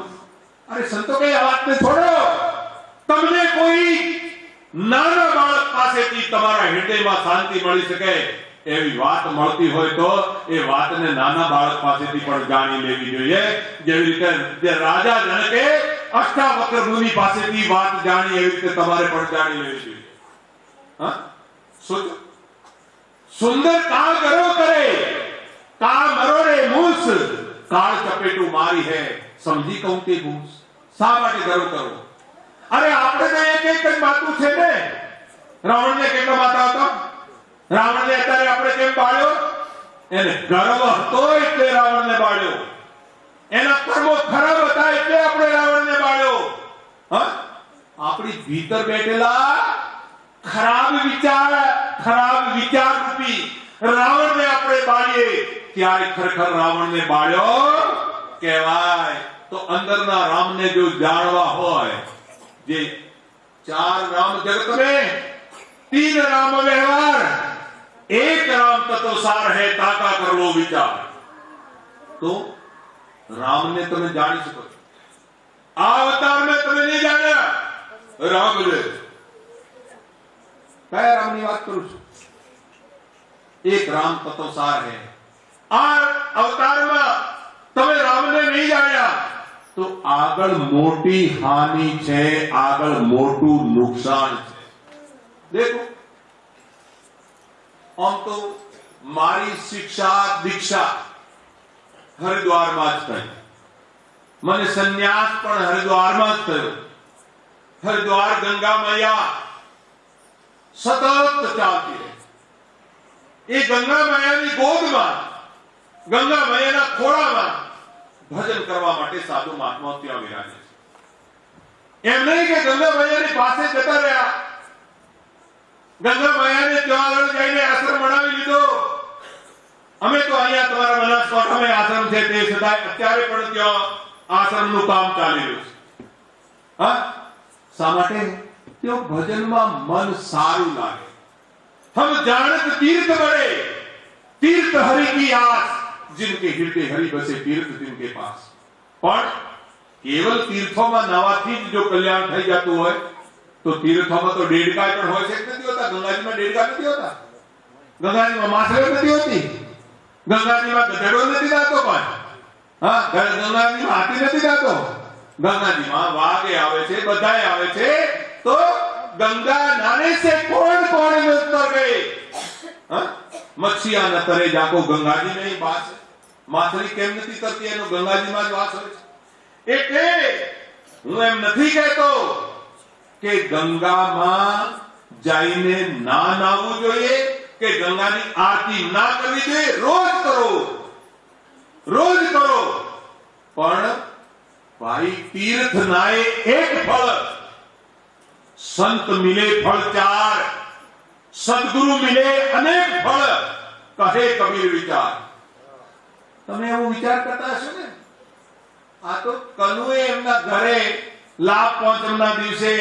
અરે સંતો, કઈ આ વાતને છોડો. તમને કોઈ નાના બાળક પાસેથી તમારા હૃદયમાં શાંતિ મળી શકે એવી વાત મળતી હોય તો એ વાતને નાના બાળક પાસેથી પણ જાણી લેવી જોઈએ. જેવી રીતે રાજા જનકે અષ્ટાવક્ર મુનિ પાસેથી વાત જાણી, એવી રીતે તમારે પણ જાણી લેવી જોઈએ. હા, સોચો. સુંદર કાળ કરો કરે, કાળ મરો રે મૂસ, કાળ ચપેટું મારી હે સમજી કહું તે ભૂસ. શા માટે ગર્વ કરો? અરે આપણે તો એક જ માતું છે ને. રાવણને કેટલો માતા હતો? રાવણને અત્યારે આપણે કેમ બાળ્યો? એને ગર્વ હતો એટલે રાવણને બાળ્યો. એના કર્મો ખરાબ હતા એટલે આપણે રાવણને બાળ્યો. હા, આપણી ભીતર બેઠેલા ખરાબ વિચાર રૂપી રાવણને આપણે બાળીએ ત્યારે ખરેખર રાવણને બાળ્યો કહેવાય. તો અંદરના રામને જો જાણવા હોય, જે 4 રામ જગત में 3 राम व्यवहार, 1 राम तत्व सार है, ताका कर लो विचार. तो राम ने तुम्हें जानी सको. आ अवतार में तुम्हें नहीं जाना राम ने. क्या राम की बात करूं? 1 राम तत्व सार है. आ अवतार में तुम्हें राम ने नहीं जाना तो આગળ મોટી હાનિ છે, આગળ મોટું નુકસાન છે. देखो, આમ તો મારી શિક્ષા દીક્ષા હરિદ્વારમાં જ થઈ. મને સંન્યાસ પણ હરિદ્વારમાં જ થયો. હરિદ્વાર ગંગા મૈયા સતત ચાલતી રહી. એ ગંગા મૈયાની ગોદમાં, ગંગા મૈયાના ખોળામાં ભજન કરવા માટે સાધુ મહાત્મા ત્યાં વિરાજે છે. એમ નહીં કે ગંગા મૈયાની પાસે જતા રહ્યા, ગંગા મૈયાને ત્યાં આગળ જઈને આશ્રમ બનાવી લીધો. અમે તો અહીંયા તમારા બનાસકાંઠામાં આશ્રમ છે, તે છતાં અત્યારે પણ ત્યાં આશ્રમનું કામ ચાલી રહ્યું છે. હા, શા માટે? તેઓ ભજનમાં મન સારું લાગે. હમ જાણત તીર્થ બળે, તીર્થ હરિ કી આસ, जिनके हृदय हरि बसे तीर्थ जिनके पास. પણ કેવલ તીર્થોમાં નાવાથી જ જો કલ્યાણ થઈ જતું હોય તો તીર્થોમાં તો દેડકાય પણ હોય છે કે નથી હોતા? ગંગાજીમાં દેડકા નથી હોતા, ગંગાજીમાં માછલીઓ નથી હોતી, ગંગાજીમાં ગધેડો નથી જાતો, પણ હા, ગંગાજીમાં હાથી નથી જાતો, ગંગાજીમાં વાઘે આવે છે, બધાય આવે છે. તો ગંગા નાને સે કોણ કોણ में उतर गए. હા, મચ્છિયા ન તરે જાકો ગંગાજી में ही बास है. માછલી કેમ નથી કરતી? એનો ગંગાજીમાં જ વાસ હોય છે. એટલે હું એમ નથી કહેતો કે ગંગામાં જઈને ના નાવું જોઈએ કે ગંગાની આરતી ના કરવી જોઈએ. રોજ કરો, રોજ કરો. પણ ભાઈ, તીર્થ નાએ 1 ફળ, સંત મિલે ફળ 4, સદગુરુ મિલે અનેક ફળ, કહે કબીર વિચાર. તમે એવો વિચાર કરતા હશો ને? આ તો કનુએ એમના ઘરે લાભ પંચમના દિવસે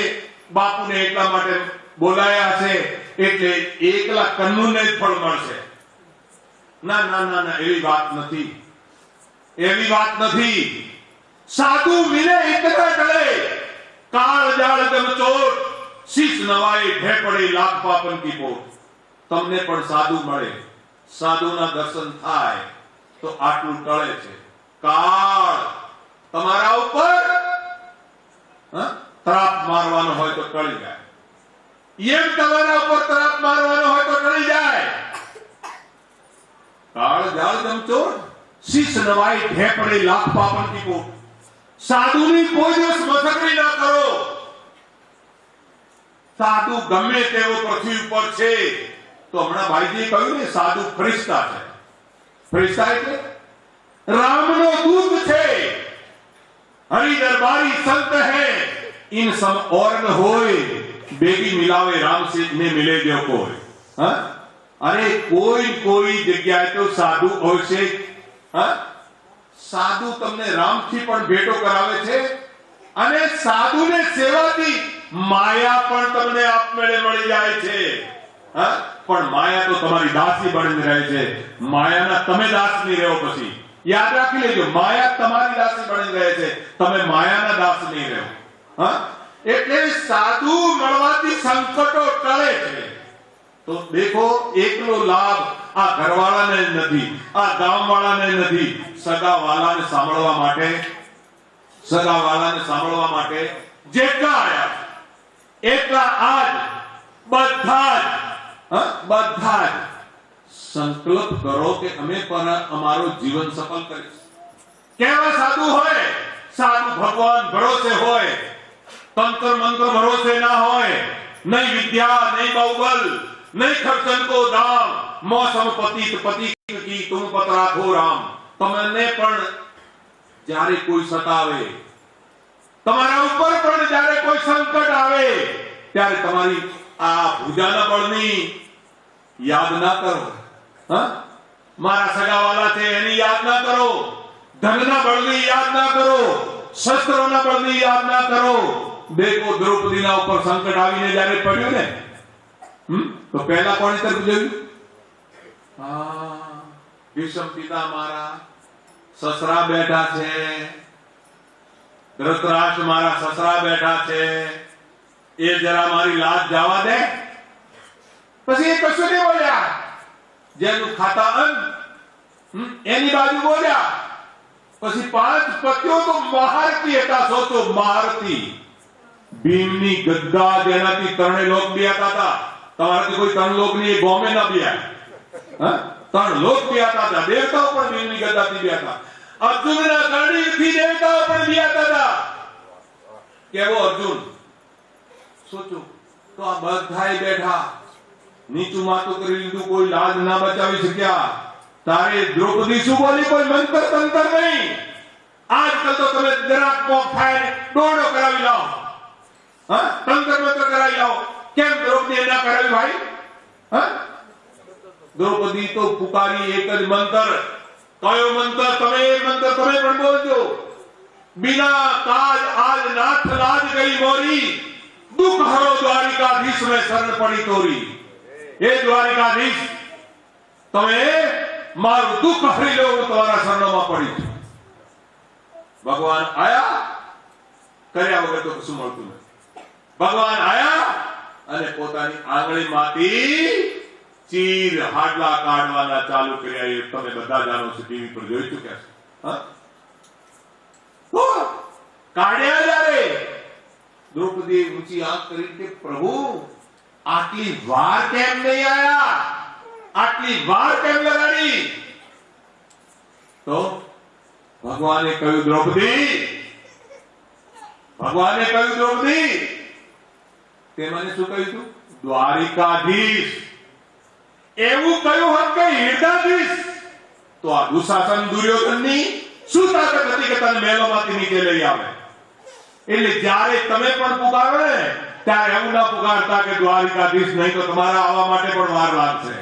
બાપુને એટલા માટે બોલાયા હશે એટલે એકલા કનુને જ ફળ મળશે. ના ના ના ના, એવી વાત નથી, એવી વાત નથી. સાધુ મિલે ઇતના ટળે, કાળ જાળ જમ ચોટ, શીશ નવાય ઢેપડે લાખ પાપન કી પોટ. તમને પણ સાધુ મળે, સાધુના દર્શન થાય તો આટલું ટળે છે. કાળ તમારા ઉપર ત્રાપ મારવાનો હોય તો ટળી જાય. એમ તમારા ઉપર ત્રાપ મારવાનો હોય તો ટળી જાય. કાળ જાળ જમચોર, શીશ નવાઈ ઢેપડે લાખ પાપન કી પોટ. સાધુની કોઈ દિવસ મથકડી ના કરો. સાધુ ગમે તેવો પૃથ્વી ઉપર છે તો હમણાં ભાઈજીએ કહ્યું ને, સાધુ ફરિશ્તા છે. ફરિશ્તા એટલે રામનો દૂત છે, હરિ દરબારી સંત है. इन सम और न होए, बेगी मिलावे राम से ने मिले जो कोई. હા? અરે કોઈ જગ્યાએ તો સાધુ હોય છે, હા? સાધુ તમને રામથી પણ ભેટો કરાવે છે, અને સાધુને સેવાથી માયા પણ તમને આપમેળે મળી જાય છે, હા? પણ માયા તો તમારી દાસી બની રહે છે. માયાના તમે દાસ નહીં રહો. પછી યાદ રાખી લેજો, માયા તમારી દાસી બની રહે છે, તમે માયાના દાસ નહીં રહો. હા? એટલે સાધુ મળવાથી સંકટો ટળે છે. તો દેખો, એકલો લાભ આ ઘરવાળાને નથી, આ ગામવાળાને નથી, સગાવાળાને સાંભળવા માટે જેટલા આયા એટલા આજ બધા જ સંકલ્પ કરો કે અમે પણ અમારું જીવન સફળ કરીશું. કેવા સાધુ હોય? સાધુ ભગવાન ભરોસે હોય, તંત્ર મંત્ર ભરોસે ના હોય, નહીં વિદ્યા, નહીં બાહુબલ, નહીં ખર્ચન કો દામ, મૌસમ પતિત પતિ કી તુમ પત રાખો રામ. તમને પણ જ્યારે કોઈ સતાવે, તમારા ઉપર પણ જ્યારે કોઈ સંકટ આવે, ત્યારે તમારી આ ભુજાના બળની યાદ ના કરો. હા? મારા સગાવાલા છે એની યાદ ના કરો, ધનના બળની યાદ ના કરો, શસ્ત્રોના બળની યાદ ના કરો. દેખો, દ્રૌપદીના ઉપર સંકટ આવીને જ્યારે પડ્યું ને, તો પહેલા કોની તરફ જોયું? ભીષ્મ પિતા મારા સસરા બેઠા છે, ધૃતરાષ્ટ્ર મારા સસરા બેઠા છે, એ જરા મારી લાજ જવા દે. પછી એ કશું નહીં બોલ્યા. જેનું ખાતા અન્ન એની બાજુ બોલ્યા. પછી 5 પતિઓ તો મહારથી હતા. સોચો, મહારથી ભીમની ગદ્દા જેનાથી ત્રણે લોક બિયાતા હતા. તમારાથી કોઈ 3 લોક ની ગોમે ના બિયા. હા? 3 લોક બિયાતા હતા. દેવતાઓ પણ ભીમની ગદ્દાથી બિયાતા. અર્જુનના ગણીથી દેવતાઓ પણ બિયાતા હતા. કેવો અર્જુન? સોચો, તો આ બધાય બેઠા, નીચું માથું કરી લીધું, કોઈ લાજ ના બચાવી શક્યા. તારે દ્રૌપદી શું બોલી? કોઈ મંત્ર તંત્ર નહીં. આજકાલ તો તમે જરાક મોક થાય દોડો કરાવી લાવો, હા? તંત્ર મંત્ર કરાવી લાવો. કેમ દ્રૌપદી ના કરાવી ભાઈ? હા? દ્રૌપદી તો પુકારી એક જ મંત્ર. કયો મંત્ર? તમે એ મંત્ર તમે પણ બોલજો. बिना काज आज नाथ लाज गई मोरी, दुख हरो द्वारिकाधीश में शरण पड़ी तोरी. हे द्वारिकाधीश, તમે મારું દુઃખ હરી લો, હું તમારા શરણમાં પડી છું. ભગવાન આયા, કર્યા વગર તો કશું મળતું નથી. ભગવાન આયા અને પોતાની આંગળીમાંથી ચીર હાડલા કાઢવાના ચાલુ કર્યા. એ તમે બધા જાણો છો, ટીવી પર જોઈ ચૂક્યા છો. હા? કાઢ્યા જ્યારે દ્રૌપદી ઊંચી આંખ કરી કે પ્રભુ, આટલી વાર કેમ નહીં આયા? આટલી વાર કેમ લગાડી? તો ભગવાને કહ્યું, દ્રૌપદી, તે મને શું કહ્યું હતું? દ્વારિકાધીશ. એવું કહ્યું હોત કે હિરદાધીશ, તો આ દુશાસન દુર્યોધનની શું તાકાત હતી કે તને મહેલોમાંથી નીચે લઈ આવે? એટલે જ્યારે તમે પણ પુકારો ને, ત્યારે એવું ના પુકારતા કે દ્વારિકાધીશ, નહીં તો તમારા આવવા માટે પણ વાર લાગશે.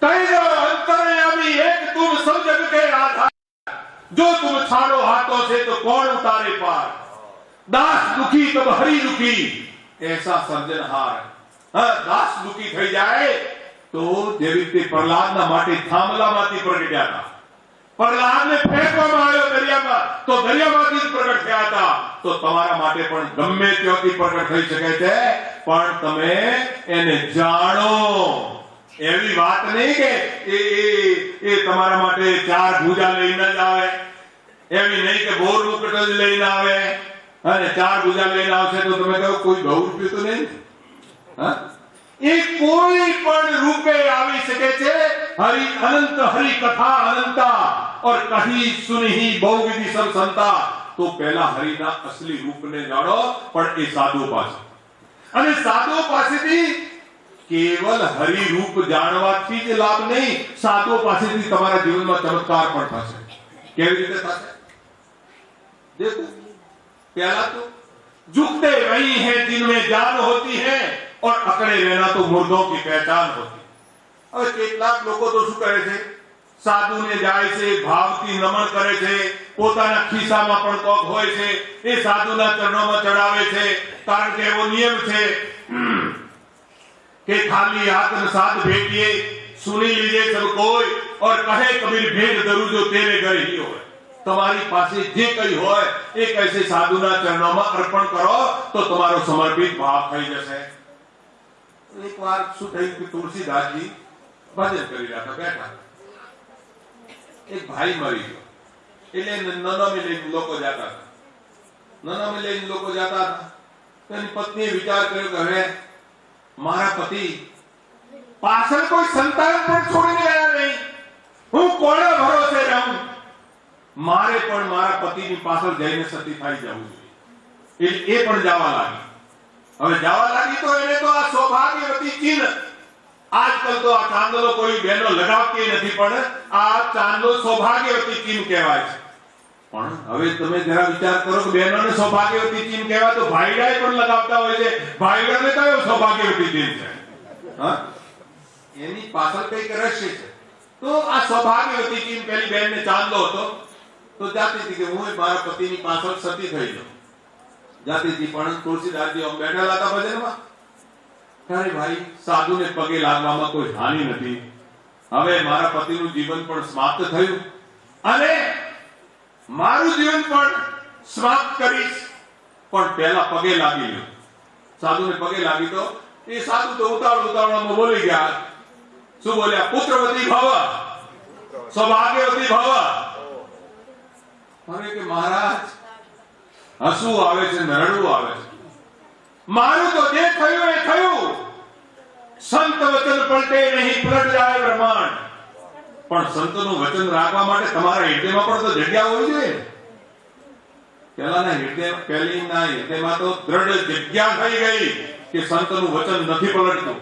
કહી દો, અંતર્યામી એક તુમ સબ જગ કે આધાર, જો તુમ છાડો હાથો છે તો કોણ ઉતારે પાર. દાસ દુખી તબ હરી દુખી, એસા સર્જનહાર. હા, દાસ દુખી થઈ જાય તો જેવી રીતે પ્રહલાદના માટે થાંભલામાંથી પ્રગટ્યા હતા. પ્રહલાદને ફેંકવામાં આવ્યો દરિયામાં, તો દરિયામાંથી જ પ્રગટ થયા હતા. તો તમારા માટે પણ ગમે ત્યાંથી પ્રગટ થઈ શકે છે, પણ તમે એને જાણો. એવી વાત નહીં કે એ તમારા માટે 4 ભુજા લઈને જ આવે. એવી નહીં કે બોર મુકટ જ લઈને આવે અને 4 ભુજા લઈને આવશે તો તમે કહો કોઈ બહુ રૂપિયો તો નહીં. હા? એ કોઈ પણ રૂપે આવી શકે છે. હરિ અનંત, હરિ કથા અનંતા, और कही सुनही बहुविधि सब संता. તો પહેલા હરિના અસલી રૂપને જાણો, પણ એ સાધુ પાસે. અને સાધુ પાસેથી કેવલ હરિ રૂપ જાણવાથી જ લાભ નહીં, સાધુ પાસેથી તમારા જીવનમાં ચમત્કાર પણ થશે. કેવી રીતે થશે? देखो, पहला तो झुकते वही हैं जिनमें जान होती है और अकड़े रहना तो मुर्दों की पहचान होती। હવે કેટલાક લોકો તો શું કરે છે, સાધુને જાય છે, ભાવથી નમન કરે છે, પોતાના ખિસ્સામાં પણ કોક હોય છે, એ સાધુના ચરણોમાં ચડાવે છે, કારણ કે એવો નિયમ છે કે ખાલી હાથ ન સાધ ભેટીએ, સુની લીજે સબ કોઈ, और कहे कबीर भेंट धरू जो तेरे घर ही होय। તમારી પાસે જે કઈ હોય એ કૈસે સાધુના ચરણોમાં અર્પણ કરો તો તમારો સમર્પિત ભાવ થઈ જશે। એકવાર શું થયું કે તુલસીદાસજી ભજન કરી રહ્યા હતા, બેઠા, એક ભાઈ મરી ગયો, એટલે નનામે લઈને લોકો જતા હતા, નનામે લઈને લોકો જતા હતા, તો એની પત્નીએ વિચાર કર્યો કે હવે મારા પતિ પાછળ કોઈ સંતાન પણ છોડીને ગયા નહીં, હું કોના ભરોસે રહું, મારે પણ મારા પતિની પાછળ જઈને સતી થઈ જવું જોઈએ। એ પણ જવા લાગી। હવે જવા લાગી તો એને તો આ સૌભાગ્યવતી ચિહ્ન, આજકાલ તો આ ચાંદલો કોઈ બહેનો લગાવતી નથી, પણ આ ચાંદલો સૌભાગ્યવતી ચિહ્ન કહેવાય છે। પણ હવે તમે જરા વિચાર કરો કે બહેનોને સૌભાગ્યવતી ચિહ્ન કહેવાય તો ભાઈડાએ પણ લગાવતા હોય છે, ભાઈડાને કયો સૌભાગ્યવતી ચિહ્ન છે? હા, એની પાછળ કઈક રહસ્ય છે। તો આ સૌભાગ્યવતી ચિહ્ન પેલી બહેનને ચાંદલો હતો, તો જાતી હતી કે હું મારા પતિની પાછળ સતી થઈ જાઉં, જાતી હતી। પણ તુલસીદાસજી આમ બેઠેલા હતા ભજનમાં, ત્યારે ભાઈ સાધુને પગે લાગવામાં કોઈ હાનિ નથી, હવે મારા પતિનું જીવન પણ સમાપ્ત થયું અને મારું જીવન પણ સમાપ્ત કરીશ, પણ પહેલા પગે લાગી લ્યો। સાધુને પગે લાગી તો એ સાધુ તો ઉતાવળમાં બોલી ગયા, શું બોલ્યા? પુત્રવતી ભવ, સૌભાગ્યવતી ભવ। હવે કે મહારાજ હસવું આવે છે, નરડવું આવે છે, મારું તો જે થયું એ થયું, સંત વચન પલટે નહીં, પલટ જાય બ્રહ્માંડ। પણ સંતનું વચન રાખવા માટે તમારા હૃદયમાં પણ તો જગ્યા હોવી જોઈએ। પહેલીના હૃદયમાં તો દ્રઢ જગ્યા થઈ ગઈ કે સંતનું વચન નથી પલટતું,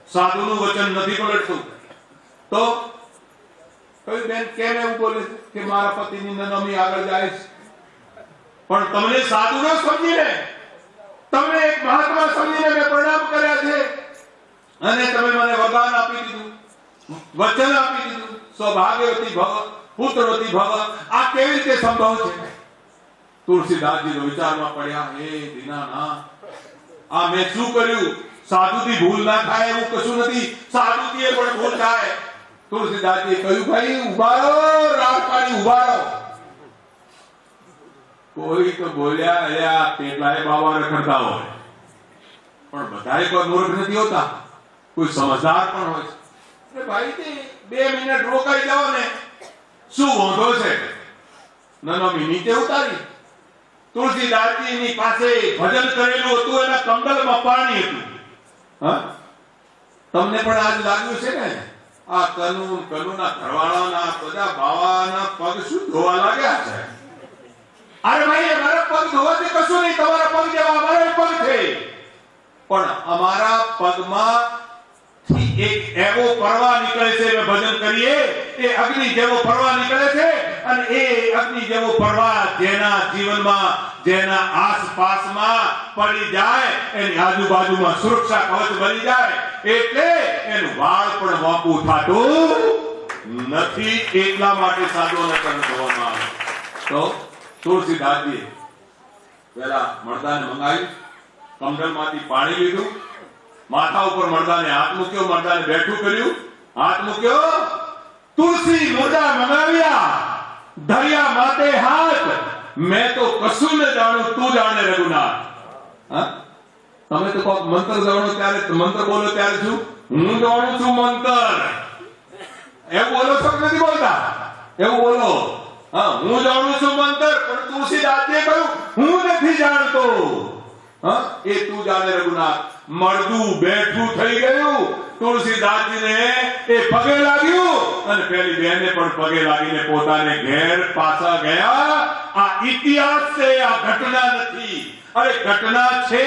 સાધુનું વચન નથી પલટતું। તો કઈ બેન કેમ એવું બોલે કે મારા પતિની નનામી આગળ જાય છે? પણ તમને સાધુ ન સમજીને, તમને એક મહાત્મા સમજીને મેં પ્રણામ કર્યા છે અને તમે મને વરદાન આપી દીધું, વચન આપી દીધું, સૌભાગ્યવતી ભવ, પુત્રવતી ભવ। આ કેવી રીતે સંભવ છે? તુલસીદાસજી વિચારમાં પડ્યા, હે દીનાનાથ, આ મેં શું કર્યું? સાધુથી ભૂલ ના થાય એવું કશું નથી, સાધુથી પણ ભૂલ થાય। તુલસીદાસજીએ કહ્યું, ભાઈ ઉભા રહો, રાજપાણી ઉભા રહો। કોઈ તો બોલ્યા, અલ્યા કેટલાય બાવા રખડતા હોય, પણ બધાય કોઈ મૂર્ખ નથી હોતા, કોઈ સમજદાર પણ હોય છે। અરે ભાઈ તે 2 મિનિટ રોકાઈ જાઓ ને, શું વાંધો છે? નનામી નીચે ઉતારી। તુલસીદાસજીની પાસે ભજન કરેલું હતું, એના કંડલમાં પાણી હતું। હા, તમને પણ આજ લાગ્યું છે ને આ કનુના ઘરવાળાના બધા બાવાના પગ શું ધોવા લાગ્યા છે? અરે ભાઈ અમારા પગ ધોવાથી કશું નહીં, તમારા પગ જેવા અમારા પગ છે, પણ અમારા પગમાં થી એક એવો પરવા નીકળે છે, મે ભજન કરીએ એ અગ્નિ જેવો પરવા નીકળે છે, અને એ અગ્નિ જેવો પરવા જેના જીવનમાં, જેના આસપાસમાં પડી જાય, એની આજુબાજુમાં સુરક્ષા કવચ બની જાય, એટલે એનું વાળ પણ વાંકું થાતું નથી। એટલા માટે સાધુઓને ચરણ ધોવામાં આવે। તો તુલસીદાસજીએ પહેલા મરદાને મંગાવી, કમંડલમાંથી પાણી લીધું, માથા ઉપર મરદાને હાથ મૂક્યો, મરદાને બેઠું કર્યું, હાથ મૂક્યો, તુલસી મુર્દા મંગાવ્યા, ધર્યા માતે હાથ, मैं तो कशु न जाणू, तू जाने रघुनाथ। हाँ, તમે તો કોક મંત્ર જાણો ત્યારે, મંત્ર બોલો ત્યારે શું? હું જાણું છું મંત્ર, એવું બોલો છો કે નથી બોલતા? એવું બોલો। હા, હું જાણું છું મંત્ર, પણ તુલસીદાસજીએ કહ્યું હું નથી જાણતો। હા, એ તું જાણે રઘુનાથ। મળદું બેઠું થઈ ગયું, તુલસીદાસજીને એ પગે લાગ્યું અને પેલી બહેને પણ પગે લાગીને પોતાને ઘેર પાછા ગયા। આ ઇતિહાસ છે, આ ઘટના નથી। અરે ઘટના છે,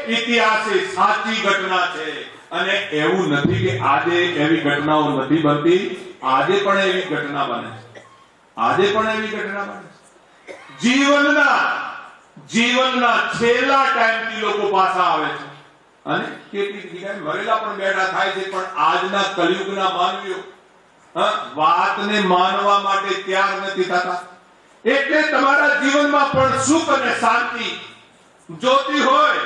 ઇતિહાસ એ સાચી ઘટના છે, અને એવું નથી કે આજે એવી ઘટનાઓ નથી બનતી, આજે પણ એવી ઘટના બને છે, આજે પણ એવી ઘટના બને છે। જીવનના છેલ્લા ટાઈમથી લોકો પાછા આવે છે। અને કેટલીક જગ્યાએ મરેલા પણ બેઠા થાય છે, પણ આજના કલિયુગના માનવીઓ વાતને માનવા માટે તૈયાર નથી થતા. એટલે તમારા જીવનમાં પણ સુખ અને શાંતિ જોતી હોય,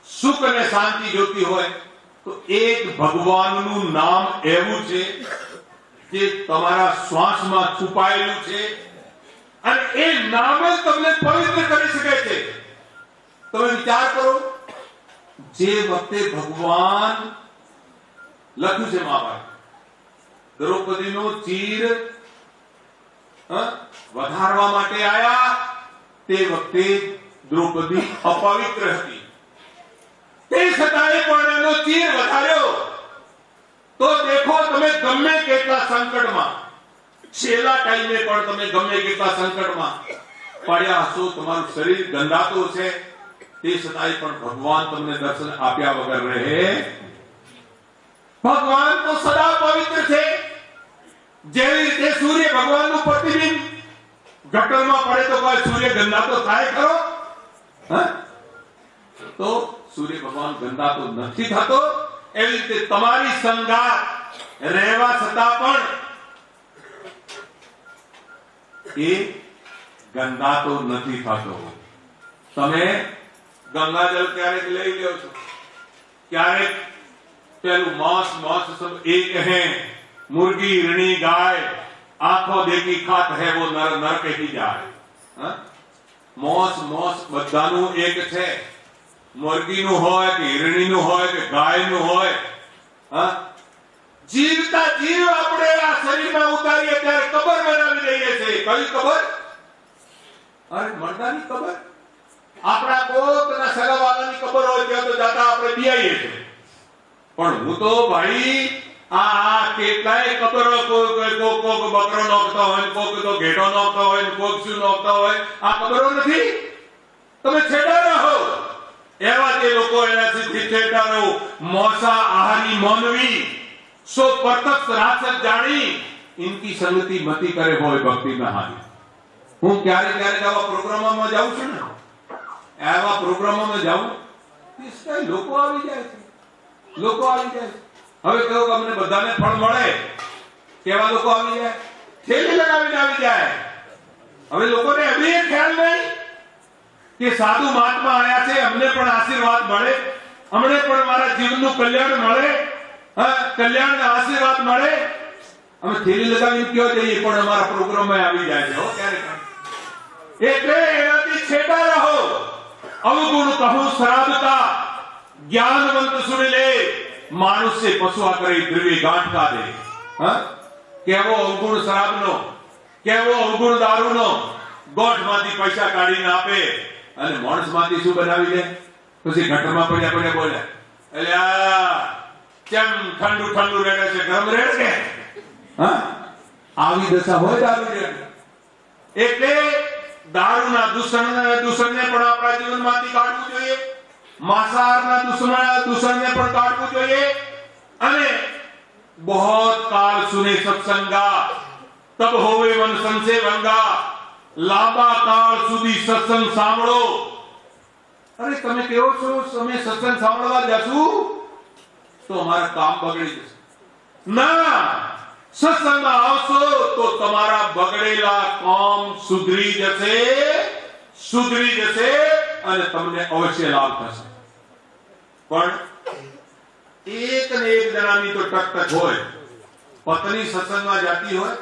સુખ અને શાંતિ જોતી હોય તો એક ભગવાનનું નામ એવું છે જે તમારા શ્વાસમાં છુપાયેલું છે અને એ નામ જ તમને પવિત્ર કરી શકે છે. તમે વિચાર કરો, જે વખતે ભગવાન લખ્યું છે મહાભારત, દ્રૌપદીનો ચીર વધારવા માટે આયા, તે વખતે દ્રૌપદી અપવિત્ર હતી, તે છતાંય પણ એનો ચીર વધાર્યો. તો દેખો, તમે ગમે કેટલા સંકટમાં, છેલ્લા ટાઈમે પણ તમે ગમે કેટલા સંકટમાં પડ્યા હશો, તમારું શરીર ગંધાતું છે, તે છતાંય પણ ભગવાન તમને દર્શન આપ્યા વગર રહે. ભગવાન તો સદા પવિત્ર છે. જેવી રીતે સૂર્ય ભગવાનનું પ્રતિબિંબ, ગટરમાં પડે તો કોઈ સૂર્ય ગંધાતો થાય ખરો? તો સૂર્ય ભગવાન ગંધાતો નથી થતો. એવી રીતે તમારી સંગાત રહેવા છતાં પણ એ ગંધાતો નથી થતો. તમે ગંગાજળ ક્યારેક લઈ લ્યો છો, ક્યારેક પેલું માંસ सब एक है, मुर्गी ऋणी गाय आंखों देखी खात है वो नर नरक ही जाए. મોસ બધાનું એક છે. મુર્ગીનું હોય કે હિરણીનું હોય કે ગાયનું હોય, જીવતા જીવ આપણે આ શરીરમાં ઉતારીએ ત્યારે કબર બનાવી દઈએ છીએ. કઈ કબર? અરે મરદાની કબર. આપણા કોકના સગાવાલાની કબર હોય ત્યાં તો જાતા આપણે બિયાઈએ છીએ. પણ હું તો ભાઈ આ કેટલાય કબરો, કોક બકરો નોખતા હોય, કોક તો ઘેટો નોખતા હોય, કોક શું નોખતા હોય, આ કબરો નથી. તમે છેડા રહો. એવા જે લોકો એનાથી છેડા રહો. મોસા આહારી માનવી સો પ્રત્યક્ષ રાસક જાણી ઇનકી સંગતિ મતી કરે હોય ભક્તિ ના હારી. હું ક્યારેક આવા પ્રોગ્રામોમાં જાઉં છું ને, એવા પ્રોગ્રામોમાં જાઉં, લોકો આવી જાય છે, લોકો આવી જાય. હવે કહો કે અમને બધાને ફળ મળે, કેવા લોકો આવી જાય? થેલી લગાવીને આવી જાય. હવે લોકોને એવી ખ્યાલ નહીં કે સાધુ મહાત્મા આયા છે, અમને પણ આશીર્વાદ મળે, અમને પણ મારા જીવનનું કલ્યાણ મળે, કલ્યાણના આશીર્વાદ મળે. અમે થેલી લગાવીને કયો જઈએ, પણ અમારા પ્રોગ્રામમાં આવી જાય છે. ક્યારેક એટલે એનાથી છેટા રહો. અવગુણ કહું શ્રાદ્ધતા, જ્ઞાનવંત સુન લે, માણસ से પશુઆ કરી ધ્રુવી ગાંઠ કા દે. કેવો અવગુણ શરાબનો, કેવો અવગુણ દારૂનો, ગોઠમાંથી પૈસા કાઢીને આપે અને માણસમાંથી શું બનાવી દે? પછી ગટરમાં પડ્યા પડ્યા બોલે, એટલે કેમ ઠંડુ ઠંડુ રહે છે, ગરમ રહે છે. આવી દશા હોય દારૂ. એટલે દારૂના દૂષણને પણ આપણા જીવનમાંથી કાઢવું જોઈએ. માંસાહારના દૂષણને પણ કાઢવું જોઈએ. અને बहुत काल सुने सत्संगा तब होवे मन संसे भंगा, લાંબા કાળ સુધી સત્સંગ સાંભળો. અરે તમે કેવો છો, તમે સત્સંગ સાંભળવા જશું તો અમારા કામ બગડી જશે. ના, સત્સંગમાં આવશો તો તમારા બગડેલા કામ સુધરી જશે અને તમને અવશ્ય લાભ થશે. પણ એક ને એક જણાની તો ટકટક હોય. પત્ની સત્સંગમાં જતી હોય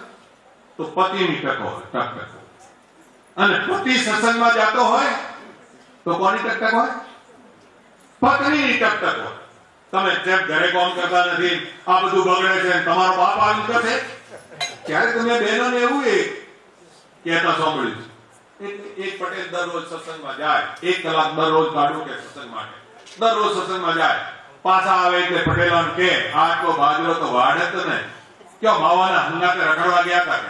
તો પતિની ટક હોય, ટકટક. અને પતિ સત્સંગમાં જતો હોય તો કોની ટકટક હોય? પત્નીની ટકટક હોય. તમે જેમ ઘરે કામ કરતા નથી, આ બધું બગડે છે, તમારો બાપ આવી કરશે. ત્યારે તમે બહેનોને એવું કહેતા સાંભળ્યું છે. એક પટેલ દરરોજ સત્સંગમાં જાય, 1 કલાક દરરોજ કાઢવું કે સત્સંગ માટે, દરરોજ સત્સંગમાં જાય. પાછા આવે એટલે પટેલોને કે આટલો બાજરો તો વાડે તો ને, ક્યાં માવાના હંગાતે રખડવા ગયા હતા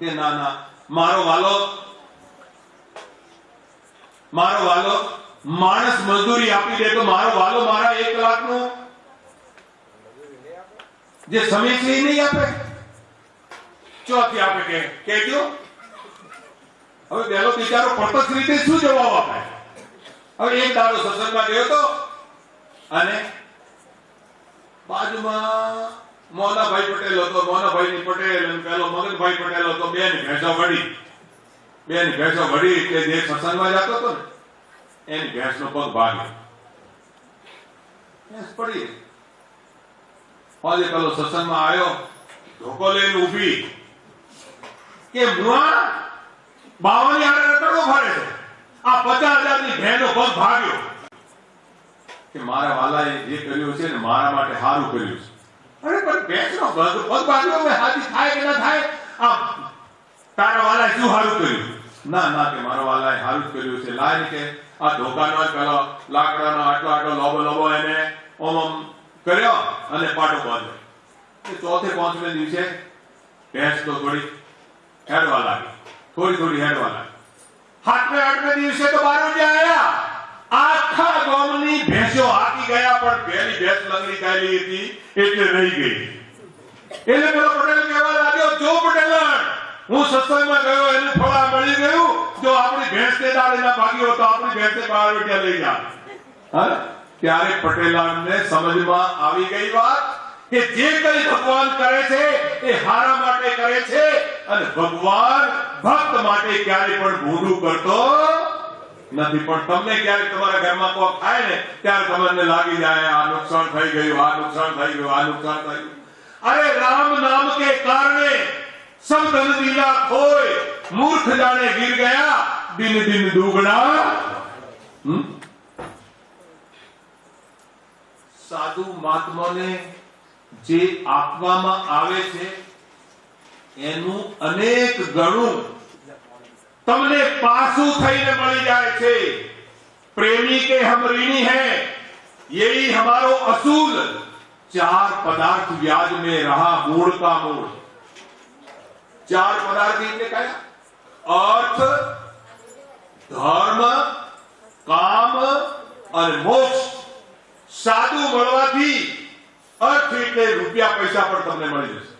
કે ના, મારો વાલો માણસ મજદૂરી આપી દે તો મારો વાલો મારા 1 કલાકનું જે સમય છે એ નહીં આપે. ચોથી આપે કે કેજો. હવે બેલો બિચારો પ્રત્યક્ષ રીતે શું જવાબ આપે? હવે એક દાડો સત્સંગમાં ગયો તો અને બાજુમાં મોનાભાઈ પટેલ હતો, મોનાભાઈ પટેલ અને પેલો મગનભાઈ પટેલ હતો. બેની ભેંસો વળી એટલે જે સત્સંગમાં જતો હતો ને એની ભેંસનો પગ ભાગ્યો, ભેંસ પડી. આજે પેલો સત્સંગમાં આવ્યો, ધોકો લઈને ઊભી કે મુઆ બાવાની આડે રખડો ફરે છે, આ 50,000 ની ભેંનો પગ ભાગ્યો. કે મારા વાલાએ જે કર્યું છે ને મારા માટે સારું કર્યું છે. અરે પણ ભેંસનો પગ ભાગ્યો હવે હાથી થાય કે ના થાય, આ તારા વાલાએ શું સારું કર્યું? ના કે મારા વાલાએ સારું જ કર્યું છે. લાય કે આ ધોકાનો પેલો લાકડાનો આટલો લોબો એને ઓમ કર્યો અને પાટો બાંધ્યો. ચોથે પાંચમે દિવસે ભેંસ તો થોડી હેડવા લાગી. સાતમે આઠમે દિવસે તો 12 વાગે આયા. આખા ગામની ભેંસો હાકી ગયા, પણ પહેલી ભેંસ લંગડી કાઢી હતી એટલે રહી ગઈ. એટલે પેલો પટેલ કહેવા લાગ્યો, જો પટેલણ હું સત્સંગમાં ગયો એને ફળા મળી ગયું, જો આપણી ભેંસને દાડે ના ભાગ્યો તો આપણી ભેંસને 12 વાગે લઈ જા. ત્યારે પટેલાણને સમજમાં આવી ગઈ વાત કે જે કંઈ ભગવાન કરે છે એ હારા માટે કરે છે, અને ભગવાન ભક્ત માટે ક્યારે પણ ભૂંડું કરતો નથી. પણ તમને ક્યારેક તમારા ઘરમાં કોક થાય ને ત્યારે તમને લાગી જાય આ નુકસાન થઈ ગયું, આ નુકસાન થઈ ગયું, આ નુકસાન થઈ ગયું. અરે રામ નામ કે કારણે સબ ધન દીના ખોય, મૂર્ખ જાણે ગીર ગયા, દિન દિન દુગણા. સાધુ મહાત્માને જે આપવામાં આવે છે એનું અનેક ગણું તમને પાછું થઈને મળી જાય છે. प्रेमी के हम ऋणी हैं, यही हमारो असूल, 4 पदार्थ व्याज में रहा मूल का मूल. 4 पदार्थ એટલે કયા? अर्थ, धर्म, काम અને મોક્ષ. સાધુ મળવાથી અર્થ એટલે રૂપિયા પૈસા પણ તમને મળી જશે.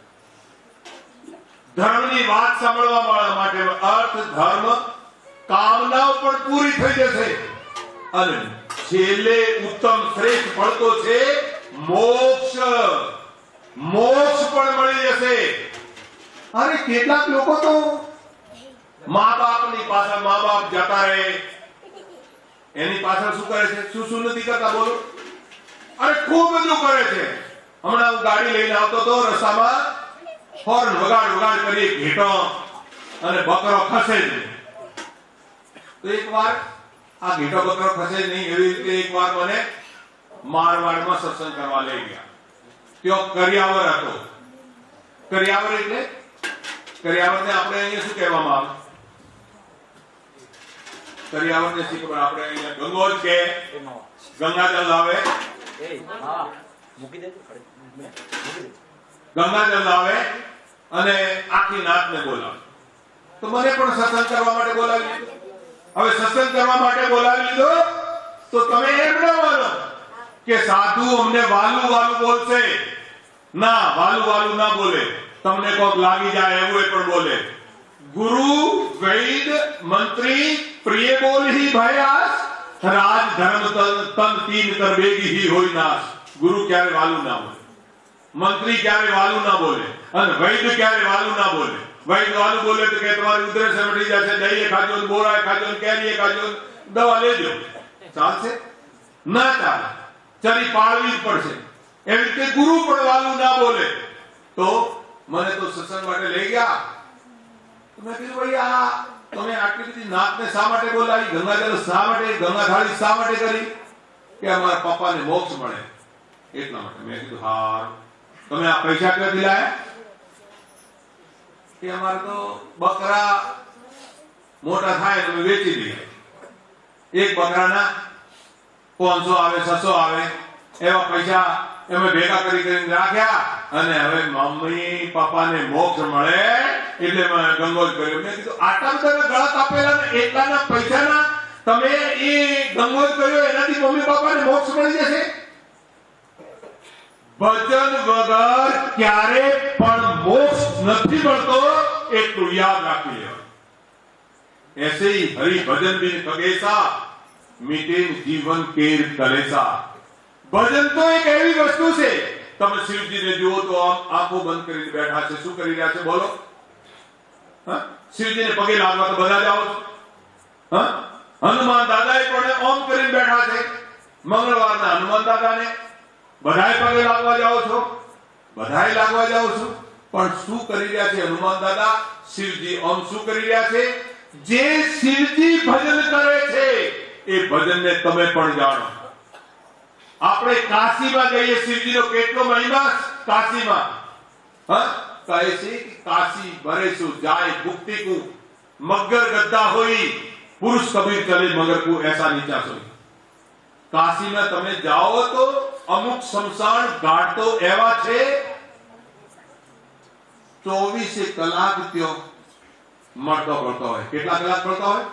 ધર્મની વાત સાંભળવા માટે અર્થ, ધર્મ, કામનાઓ પણ પૂરી થઈ જશે. અને છેલ્લે ઉત્તમ શ્રેષ્ઠ ફળ તો છે મોક્ષ. મોક્ષ પણ મળી જશે. અરે કેટલાક લોકો તો મા બાપની પાછળ મા બાપ જતા રહે એની પાછળ શું કરે છે? શું નથી કરતા બોલો? અરે ખૂબ બધું કરે છે. હમણાં હું ગાડી લઈને આવતો તો રસ્તામાં હોર્ન વગાડ કરી ઘેટો અને બકરો ખસે જ નહીં. તો એકવાર આ ઘેટો બકરો ખસે જ નહીં એવી રીતે એકવાર મને મારવાડમાં સત્સંગ કરવા લઈ ગયા. ત્યાં કરિયાવર હતો. કરિયાવર એટલે કરિયાવરને આપણે અહીંયા શું કહેવામાં આવે? કરિયાવરને શું ખબર? આપણે અહીંયા ગંગોજ કે ગંગાજળ લાવે, ગંગાજળ લાવે અને આખી નાતને બોલાવે. તો મને પણ સત્સંગ કરવા માટે બોલાવી લીધો. હવે સત્સંગ કરવા માટે બોલાવી લીધો તો તમે એમ ન માનો કે સાધુ અમને વાલું બોલશે. ના, વાલું ના બોલે. તમને કોક લાગી જાય એવું પણ બોલે. ગુરુ વૈદ મંત્રી પ્રિય બોલ ही ભયાસ, રાજ ધર્મ તન 3 કર બેગી ही होई नाश. ગુરુ ક્યારે વાલું ના બોલે, મંત્રી ક્યારે વાલું ના બોલે, અને વૈદ ક્યારે વાલું ના બોલે. વૈદ વાલું બોલે તો કે તમારી ઉધરસ મટી જશે, દહીં ખાજો, બોરા ખાજો, કેરી ખાજો, દવા લેજો. ચાલશે? ના ચાલે. ચરી પાળવી જ પડશે. એવી રીતે ગુરુ પણ વાલું ના બોલે. તો મને તો સત્સંગ માટે લઈ ગયા. મેં કીધું ભાઈ આ તમે આટલી બધી નાતને શા માટે બોલાવી? ગંગાજળ શા માટે, ગંગાથાળી શા માટે કરી? કે અમારા પપ્પાને મોક્ષ મળે એટલા માટે. મેં કીધું હા. તમે આ પૈસા ક્યાંથી લાયા? કે અમારે તો બકરા મોટા થાય તો વેચી દઈએ. એક બકરાના 500 આવે, 600 આવે એવા પૈસા અમે ભેગા કરીને રાખ્યા. અને હવે મમ્મી પપ્પાને મોક્ષ મળે એટલે મેં ગંગોજ કર્યો. મેં કીધું આટલા બધા ગળા કાપેલા ને એટલાના પૈસાના તમે એ ગંગોજ કર્યો એનાથી મમ્મી પપ્પાને મોક્ષ મળી જશે? ભજન વગર ક્યારે પણ મોક્ષ નથી મળતો, એટલું યાદ રાખી લો. ऐसे ही हरि भजन बिन खगेसा, मीटे जीवन केर कलेसा. ભજન તો એક એવી વસ્તુ છે, તમે શિવજીને જુઓ તો આંખો બંધ કરીને બેઠા છે, શું કરી રહ્યા છે બોલો? શિવજીને પગે લાગવા તો બધા જાઓ છો. હનુમાન દાદાએ પણ ઓમ કરીને બેઠા છે. મંગળવારના હનુમાન દાદાને બધાએ પગે લાગવા જાઓ છો, બધાએ લાગવા જાઓ છો. પણ શું કરી રહ્યા છે હનુમાન દાદા? શિવજી ઓમ શું કરી રહ્યા છે? જે શિવજી ભજન કરે છે એ ભજનને તમે પણ જાણો. આપણે કાશીમાં જઈએ, શિવજીનો કેટલો મહિમા કાશીમાં. કહે છે કે કાશી ભરેશું જાય મુક્તિ કો, મગર ગદ્દા હોઈ પુરુષ કબીર ચલે મગર કો એસા નીચા સોઈ. કાશીમાં તમે જાઓ તો અમુક શમશાન ઘાટ તો એવા છે 24 કલાક ત્યો મળતો પડતો હોય. કેટલા કલાક પડતો હોય?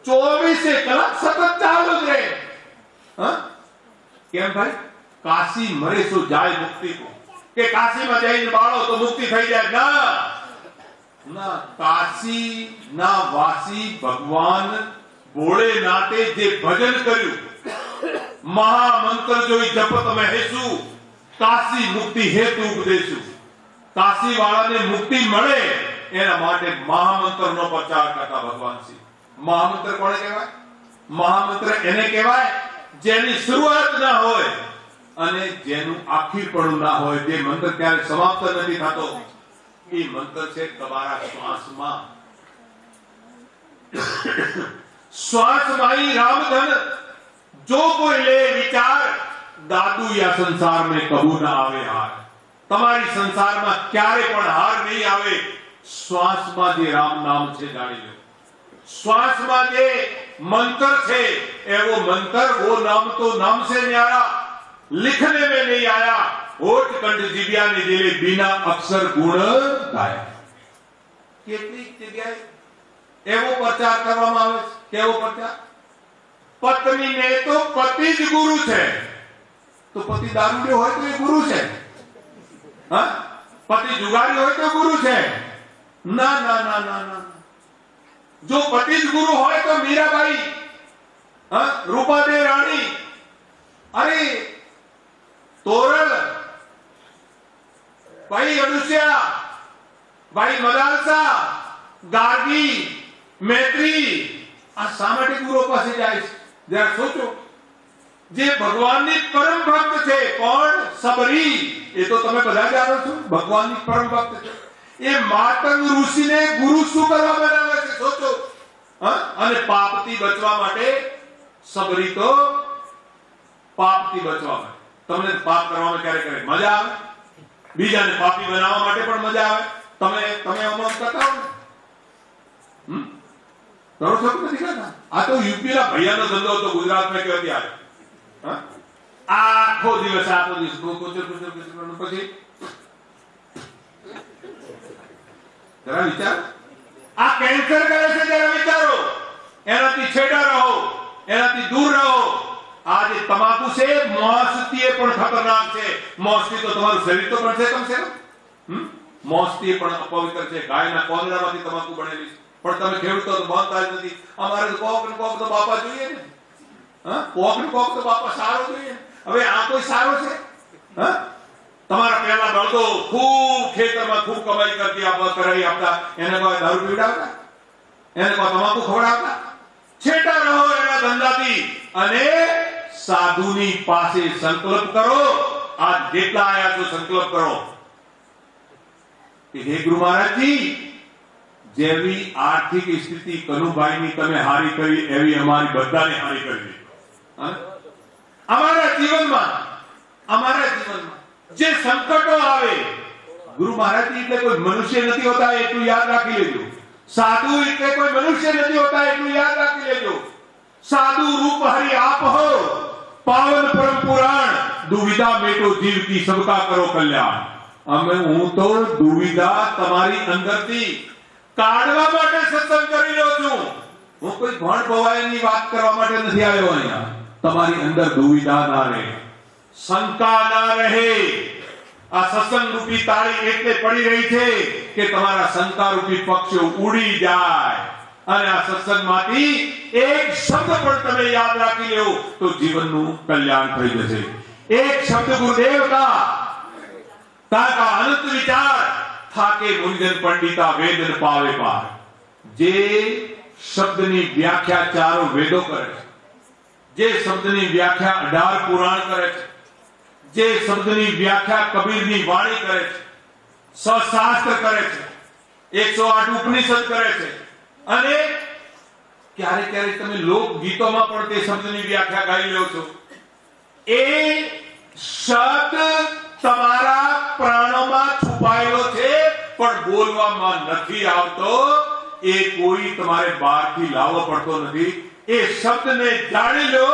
24 કલાક સતત ચાલુ જ રહે. કેમ ભાઈ? કાશી મરે તો જાય મુક્તિ કો, કે કાશીમાં જઈને બાળો તો મુક્તિ થઈ જાય? ના, કાશી ના વાસી ભગવાન ભોળેનાથે જે ભજન કર્યું, મહામંત્ર જોઈ જપત મહેશું, કાશી મુક્તિ હેતુ ઉપદેશું. કાશી વાળાને મુક્તિ મળે એના માટે મહામંત્રનો પ્રચાર કરતા ભગવાન શ્રી. મહામંત્ર કોને કહેવાય? મહામંત્ર એને કહેવાય જેની શરૂઆત ના હોય અને જેનું આખીર પણ ના હોય, જે મંત્ર ક્યારે સમાપ્ત નથી થતો. એ મંત્ર છે તમારા શ્વાસમાં. શ્વાસમાં રામધન જો કોઈ લે વિચાર, દાદુ યા સંસાર में કબૂ ના આવે હાર. તમારી સંસારમાં ક્યારે પણ હાર નહીં આવે. શ્વાસમાં જે રામ નામ છે જાણી લો. श्वास जे मंत्र थे वो मंत्र, वो नाम तो नाम से न्यारा, लिखने में नहीं आया. होठ कंठ जीव्या ने दिले बिना अक्षर गुण गाया. કેટલીક જગ્યાએ એવો પ્રચાર કરવામાં આવે છે. કેવો પ્રચાર? પત્નીને તો પતિ જ ગુરુ છે. તો પતિ દારૂડિયો હોય તો એ ગુરુ છે? પતિ જુગારી હોય તો ગુરુ છે? ના ના ના ના ના. जो पति गुरु हो तो मीराबाई, रूपादेव रानी, अरे तोरल, भाई अनुसुया, भाई मदालसा, गार्गी, मैत्री, आ शा માટે ગુરુ પાસે જાય છે? જરા સોચો. જે ભગવાનની પરમ ભક્ત છે, કોણ? સબરી. એ તો તમે બધા જાણો છો, ભગવાનની પરમ ભક્ત છે. એ માતંગ ઋષિને ગુરુ શું કરવા બનાવે છે? સોચો. અને પાપથી બચવા માટે સબરી તો પાપથી બચવા માટે. તમને પાપ કરવામાં ક્યારે ક્યારે મજા આવે, બીજાને પાપી બનાવવા માટે પણ મજા આવે. તમે અમલ કરતા હો ને? કરો છો કે નથી કરતા? આ તો યુપી ના ભૈયાનો ધંધો હતો ગુજરાતમાં કેવો ત્યારે. આખો દિવસ પછી જરા વિચાર. આ કેન્સર કરે છે, જરા વિચારો. એનાથી છેડા રહો, એનાથી દૂર રહો. આ જે તમાકુ છે મોસથી પણ ખતરનાક છે. મોસથી તો તમારું શરીર તો પણ છે કમસે કમ. મોસથી પણ અપવિત્ર છે. ગાયના કોદડામાંથી તમાકુ બનેલી છે. પણ તમે ખેડૂતો તો બાંધતા જ નથી. અમારે કોક ને કોક તો બાપા જોઈએ ને. કોક ને કોક તો બાપા સારો જોઈએ. હવે આ કોઈ સારો છે? તમારા પહેલા બળદો ખૂબ ખેતરમાં ખૂબ કમાઈ કરતી કરાઈ આપતા, એને કોઈ દારૂ પીવડાવતા, એને કોઈ તમાકુ ખવડાવતા. છેટા રહો એના ધંધાથી અને સાધુની પાસે સંકલ્પ કરો. આ જેટલા આયા તો સંકલ્પ કરો કે હે ગુરુ મહારાજજી, જેવી આર્થિક સ્થિતિ કનુભાઈની તમે હારી કરી એવી અમારી બધાને હારી કરવી. અમારા જીવનમાં જે સંકટો આવે, ગુરુ મહારાજ એટલે કોઈ મનુષ્ય નથી હોતા એટલું યાદ રાખી લેજો. સાધુ એટલે કોઈ મનુષ્ય નથી હોતા એટલું યાદ રાખી લેજો. સાધુ રૂપ હરિ આપ હો, પાવન પરમ પુરાણ, દુવિધા મેટો જીવ કી સબકા કરો કલ્યાણ. હું તો દુવિધા તમારી અંદરથી કાઢવા માટે સત્સંગ કરી રહ્યો છું. હું કોઈ ભણ ભવાઈની વાત કરવા માટે નથી આવ્યો અહીંયા. તમારી અંદર દુવિધા ના રહે, શંકા ના રહે. આ સત્સંગ રૂપી તાળી એટલે પડી રહી છે કે તમારા શંકા રૂપી પક્ષીઓ ઉડી જાય અને આ સત્સંગમાંથી એક શબ્દ પણ તમે યાદ રાખી લેવો તો જીવનનું કલ્યાણ થઈ જશે. એક શબ્દ ગુરુદેવ કા તાકા અનંત વિચાર થાકે મુનિજન પંડિતા વેદન પાવે પાર. જે શબ્દની વ્યાખ્યા ચારો વેદો કરે છે, જે શબ્દની વ્યાખ્યા 18 પુરાણ કરે છે, જે શબ્દની વ્યાખ્યા કબીરની વાણી કરે છે, શાસ્ત્ર કરે છે, 108 ઉપનિષદ કરે છે, અને ક્યારેક ક્યારેક તમે લોકગીતોમાં પણ તે શબ્દની વ્યાખ્યા ગાઈ લો છો. એ શબ્દ તમારા પ્રાણોમાં છુપાયેલો છે પણ બોલવામાં નથી આવતો. એ કોઈ તમારે બહારથી લાવવો પડતો નથી. એ શબ્દને જાણી લો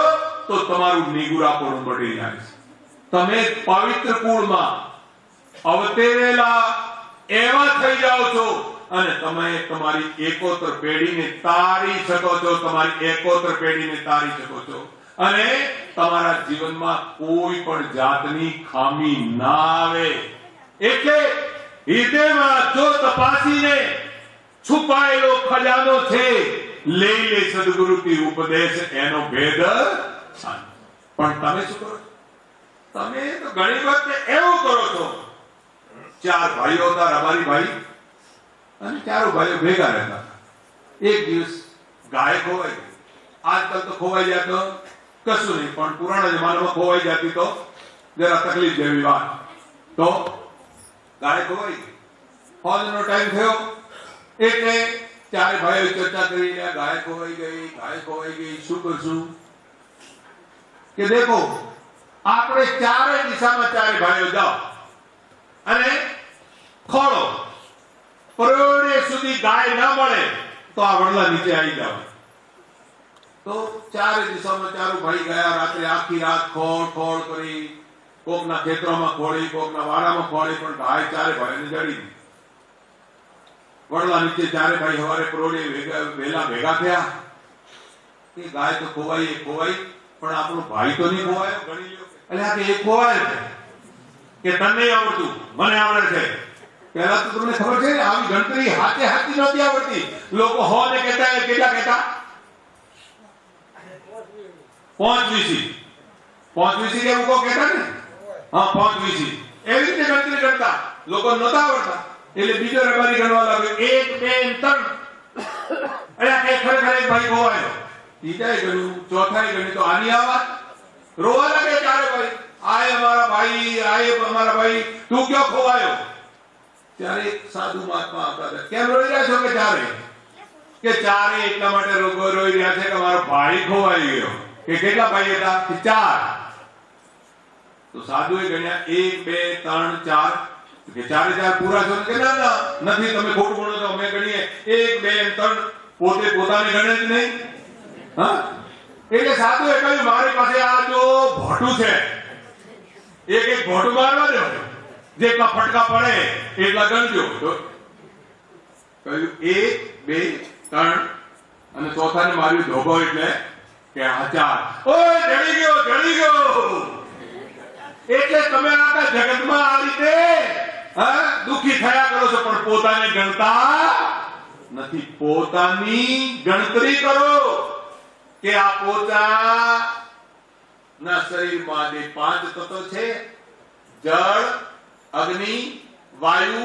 તો તમારું નિગુરાપણું મળી જાય છે. તમે પવિત્ર કુળમાં અવતરેલા એવા થઈ જાઓ છો અને તમે તમારી એકોતર પેઢીને તારી શકો છો. તમારી એકોતર પેઢીને તારી શકો છો અને તમારા જીવનમાં કોઈ પણ જાતની ખામી ના આવે. એટલે હૃદયમાં જો તપાસીને છુપાયેલો ખજાનો છે, લઈ લે સદગુરુથી ઉપદેશ, એનો ભેદ પણ તમે શું કરો? તમે તો ઘણી વખત એવું કરો છો. 4 ભાઈઓ હતા, રબારી ભાઈ, અને 4 ભાઈઓ ભેગા રહેતા. એક દિવસ ગાય ખોવાઈ ગઈ. આજકાલ તો ખોવાઈ જાય તો કશું નહીં, પણ પુરાણા જમાનામાં ખોવાઈ જતી તો જરા તકલીફ જેવી વાત. તો ગાય ખોવાઈ ગઈ. ફોજનો ટાઈમ થયો એટલે 4 ભાઈઓ ચર્ચા કરી, ગાય ખોવાઈ ગઈ, ગાય ખોવાઈ ગઈ, શું કરશું? કે દેખો, આપણે 4 દિશામાં 4 ભાઈઓ જાઓ અને ખોળો. પરોડે સુધી ગાય ના મળે તો આ વડલા નીચે આવી જાવ. તો 4 દિશામાં 4 ભાઈ ગયા. રાત્રે આખી રાત ખોળ કરી, કોકના ખેતરોમાં ખોળી, કોકના વાડામાં ખોળી, પણ ગાય 4 ભાઈને જડી. વડલા નીચે 4 ભાઈ સવારે પરોડે વેલા ભેગા થયા કે ગાય તો ખોવાઈ પણ આપણો ભાઈ તો નહીં ખોવાયો. ગણી લ્યો. એટલે આ કે એ ખોવાય કે તને આવડતું, મને આવડે છે. પહેલા તો તમને ખબર છે આવી ગણતરી હાથી નહોતી આવડતી. લોકો હો ને કહેતા, કેટલા કહેતા? 5 વીસી કેવું કો કહેતા ને? હા, 5 વીસી એવી રીતે ગણતરી કરતા. લોકો નહોતા આવડતા એટલે બીજો રબારી ગણવા લાગ્યો. 1 2 3. અરે કે ખરેખર એક ભાઈ ખોવાયો. ત્રીજાએ ગણ્યું, ચોથાએ ગણ્યું, તો આની આ વાત રોવા લાગે 4 ભાઈ. આય અમારા ભાઈ, તું ક્યાં ખોવાયો? ત્યારે એક સાધુ મહાત્મા આવતા હતા. કેમ રોઈ રહ્યા છો? કે 4 એટલા માટે રોઈ રહ્યા છે કે મારો ભાઈ ખોવાઈ ગયો. કે કેટલા ભાઈ હતા? કે 4. તો સાધુએ ગણ્યા 1 2 3 4. કે 4 પૂરા છો? કે ના નથી, તમે ખોટું ગણો છો, અમે ગણીએ 1 2 3. પોતાને ગણે જ નહીં. હા, એટલે સાધુએ કહ્યું મારી પાસે આ જો ભોટું છે, એક ભોટું મારવા દો, જેટલા ફટકા પડે એટલા ગણજો. તો કહ્યું 1 2 3 અને ચોથાને માર્યું ધોબો એટલે કે 4. ઓય જડી ગયો. એટલે તમે આખા જગતમાં આ રીતે દુખી થયા કરો છો પણ પોતાને ગણતા નથી. પોતાની ગણતરી કરો કે આ પોતાના શરીરમાં જે 5 તત્વો છે, જળ, અગ્નિ, વાયુ,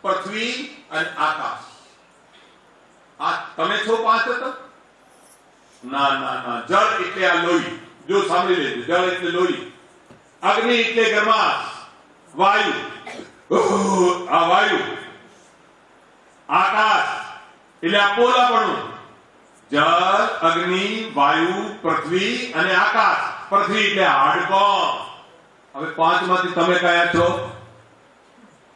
પૃથ્વી અને આકાશ. આ તમે છો 5 તત્વ? ના. જળ એટલે આ લોહી. જો સાંભળી લેજો, જળ એટલે લોહી, અગ્નિ એટલે ગરમાશ, વાયુ આ વાયુ, આકાશ એટલે આ પોલાપણું. જળ, અગ્નિ, વાયુ, પૃથ્વી અને આકાશ. પૃથ્વી એટલે હાડકો. હવે 5 માંથી તમે કયા છો?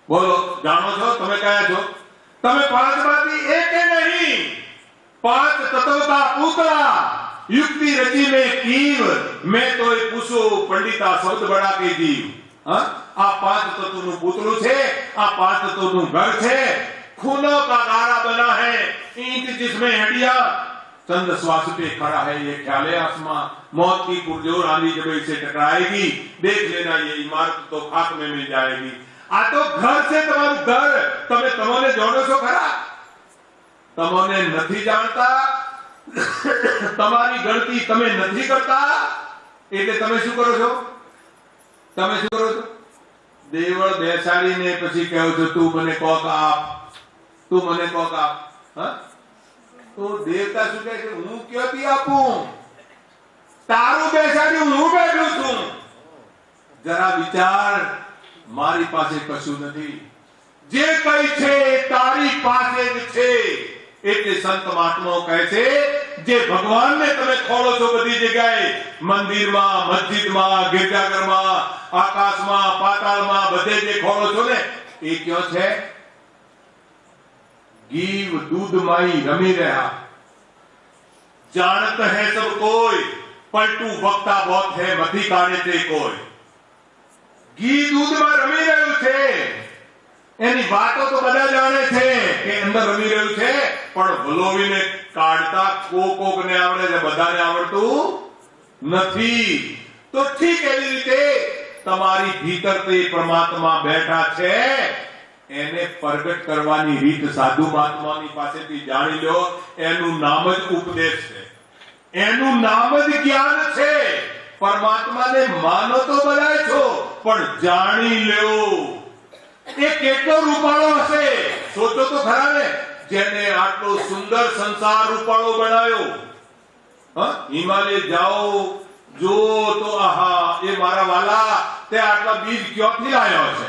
બોલો, જાણો છો તમે કયા છો? તમે 5 માંથી એક નહીં, 5 તત્વ કા પુતળા. युक्ति रची में कीव, मैं तो पूछो पंडिता शब्द बड़ा के जीव. આ 5 તત્વનું પૂતળું છે, આ 5 તત્વનું ઘર છે. खूनों का गारा बना है, ईंट जिसमें हड्डियां, चंद श्वास पे खड़ा है ये ख्याल आसमां. मौत की पुरजोर आंधी जब इसे टकराएगी, देख लेना ये इमारत तो खाक में मिल जाएगी. આ તો ઘર છે, તમારું ઘર. તમે તમને જાણો છો ખરા? તમને નથી જાણતા, તમારી ગણતી તમે નથી કરતા, એટલે તમે શું કરો છો? તમે શું કરો છો? દેવળ બેસાડીને પછી કહો છો તું મને કોક આપ, તું મને કોક આપ. હા, તો દેવતા શું કહે છે? હું ક્યાંથી આપું? તારું બેસાડ્યું, હું બેઠું છું. જરા વિચાર, મારી પાસે કશું નથી, જે કઈ છે તારી પાસે જ છે. એટલે સંત મહાત્માઓ કહે છે જે ભગવાનને તમે ખોળો છો બધી જગ્યાએ, મંદિરમાં, મસ્જિદમાં, ગિરજાઘરમાં, આકાશમાં, પાતાળમાં, બધે જે ખોળો છો ને એ ક્યાં છે? ગીવ दूध माई रमी रहा, जानत है सब कोई, पलटू वक्ता बहुत है, मधी काढ़े ते कोई. ઘી દૂધમાં રમી રહ્યું છે, એની વાતો તો બધા જાણે છે કે અંદર રમી રહ્યું છે, પણ વલોવીને કાઢતા કોકને આવડે છે, બધાને આવડતું નથી. તો ઠીક એવી રીતે તમારી ભીતર તે પરમાત્મા બેઠા છે, એને પ્રગટ કરવાની રીત સાધુ મહાત્માની પાસેથી જાણી લો. એનું નામ જ ઉપદેશ છે, એનું નામ જ જ્ઞાન છે. પરમાત્માને માનો તો બધાય છો, પણ જાણી લો એ કેટલો રૂપાળો હશે. સોચો તો ખરા ને, જેને આટલો સુંદર સંસાર રૂપાળો બનાવ્યો. હિમાલય જાઓ જો તો આહા, એ મારા વાલા તે આટલા બીજ ક્યાંથી લાવ્યો છે?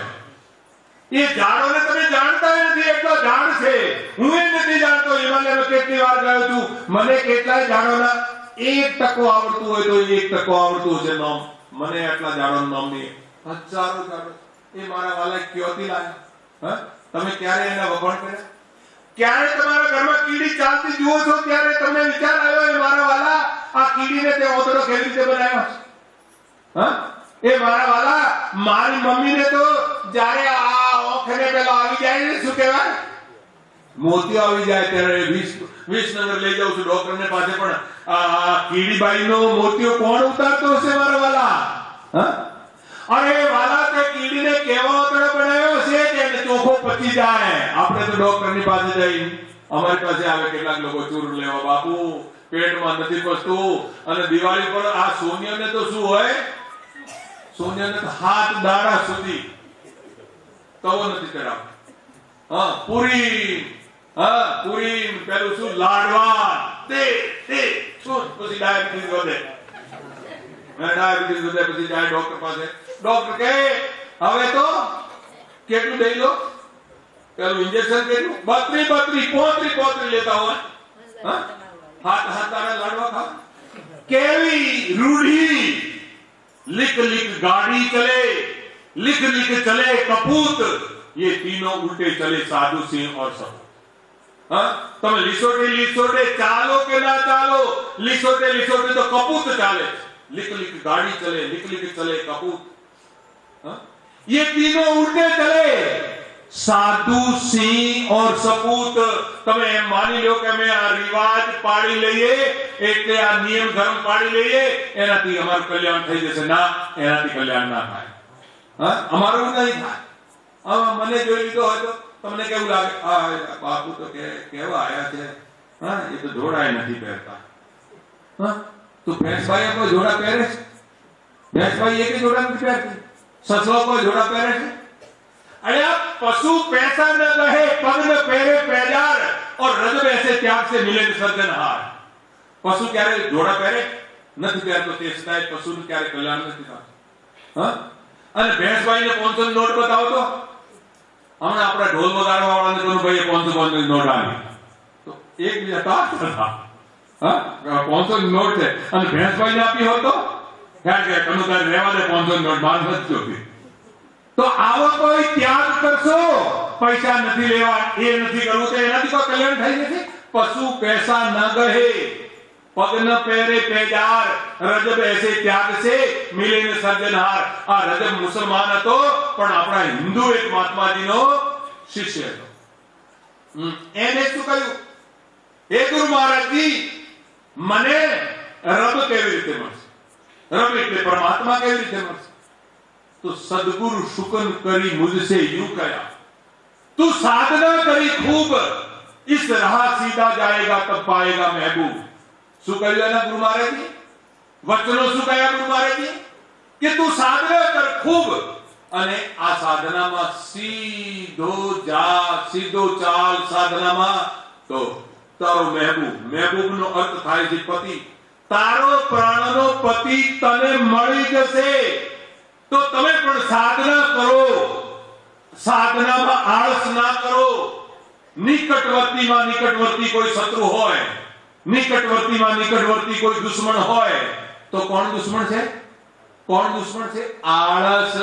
એ ઝાડોને તમે જાણતા નથી, એટલો ઝાડ છે. હું એ નથી જાણતો. હિમાલયમાં કેટલી વાર ગયો છું, મને કેટલાય ઝાડોના 1% આવડતું હોય તો 1% આવડતું હશે નામ. મને આટલા ઝાડોનું નામ નહીં, હજારો ઝાડો. એ મારા વાલા ક્યાંથી લાવ્યા? તમે ક્યારે એના વખાણ કર્યા? ક્યારે તમારા ઘરમાં કીડી ચાલતી જુઓ છો ત્યારે તમને વિચાર આવ્યો એ મારા વાલા આ કીડીને તે ઓતડો કેવી રીતે બનાવ્યો? એ મારા વાલા મારી મમ્મીને તો જ્યારે આ ઓખને પેલા આવી જાય ને, શું કહેવાય, મોતિયો આવી જાય ત્યારે 20 નંબર લઈ જાઉં છું ડોક્ટરને પાસે, પણ આ કીડીબાઈનો મોતિયો કોણ ઉતારતો હશે મારા વાલા? અરે વાલા તે કીડીને કેવો ઓતડો બનાવ્યો છે કે એને ચોખ્ખો પચી જાય. આપણે તો ડોક્ટરની પાસે જઈ, અમારી પાસે આવે કેટલાક લોકો ચૂર્ણ લેવા, બાપુ પેટમાં નથી પચતું. અને દિવાળી પર આ સોનિયાને તો શું હોય, સોનિયાને તો 7 દાડા સુધી તવો નથી ચડાવતો. પૂરી પેલું શું લાડવા તે શું, પછી ડાયાબિટીસ વધે, પછી જાય ડોક્ટર પાસે. ડોક્ટર કહે હવે તો કેટલું દઈ લો, પેલું ઇન્જેક્શન કેટલું, 32 35 લેતા હોય. 7 દાડા લાડવા ખાવ. કેવી રૂઢી! लिख लिख गाड़ी चले, लिख लिख चले कपूत, ये तीनों उल्टे चले साधु सिंह और सब. તમે લીસોટે ચાલો કે ના ચાલો, લીસોટે તો કપૂત ચાલે. लिख लिख गाड़ी चले, लिख लिख चले कपूत, ये तीनों उल्टे चले साधु सिंह और सपूत. તમે એમ માની લો કે અમે આ રિવાજ પાડી લઈએ, એટલે આ નિયમ ધર્મ પાડી લઈએ, એનાથી અમારું કલ્યાણ થઈ જશે. ના, એનાથી કલ્યાણ ના થાય. અમારું નહીં થાય. મને જોઈ લીધો હોય તો તમને કેવું લાગે? બાપુ તો કેવા આયા છે, એ તો જોડાય નથી પહેરતા. તું ભેંસભાઈ કોઈ જોડા પહેરે છે? ભેંસભાઈ એક જોડા નથી પહેરતી. સસલો કોઈ જોડા પહેરે છે? अरे पशु पैसा न रहे पग न पहरे पैजार और रजब ऐसे त्याग से मिले सज्जनहार. पशु क्यारे जोड़ा પહેરે નથી પહેરતો, તે છતાંય પશુનું ક્યારે કલ્યાણ નથી થતું. અને ભેંસભાઈને 500 નોટ બતાવો તો હમણાં આપણા ઢોલ વગાડવા વાળાને કહ્યું ભાઈ 500 નોટ આવી, તો એક બીજા તાર હતા. 500 નોટ છે અને ભેંસભાઈને આપી હોત તો ક્યાં કે કનું તારે રહેવા દે, 500 નોટ માર નથી જોતી. તો આવો કોઈ ત્યાગ કરશો, પૈસા નથી લેવા, એ નથી કરવું, તો એનાથી કોઈ કલ્યાણ થઈ નથી. પશુ પૈસા ન ગહે પગ ન પહેરે પેજાર, રજબ એસે ત્યાગ છે મિલે ને સર્જનહાર. આ રજબ મુસલમાન હતો, પણ આપણા હિન્દુ એક મહાત્માજીનો શિષ્ય હતો. એને શું કહ્યું? હે ગુરુ મહારાજજી, મને રબ કેવી રીતે મળશે? રબ એટલે પરમાત્મા કેવી રીતે મળશે? तो सदगुरु शुकन करी मुझसे यूं कया, तू साधना करी खूब इस राह सीधा जाएगा तब पाएगा महबूब। શું કહ્યું એના ગુરુ મહારાજે? વચનો શું કહ્યા ગુરુ મહારાજે? કે તું સાધના કર ખૂબ અને આ સાધનામાં સીધો ચાલ સાધનામાં તો તારો મહેબૂબનો અર્થ થાય છે પતિ। તારો પ્રાણનો પતિ તને મળી જશે। તો તમે પણ સાધના કરો, સાધનામાં આળસ ના કરો। નિકટવર્તી કોઈ શત્રુ હોય, નિકટવર્તી કોઈ દુશ્મન હોય તો કોણ દુશ્મન છે? કોણ દુશ્મન છે? આળસ।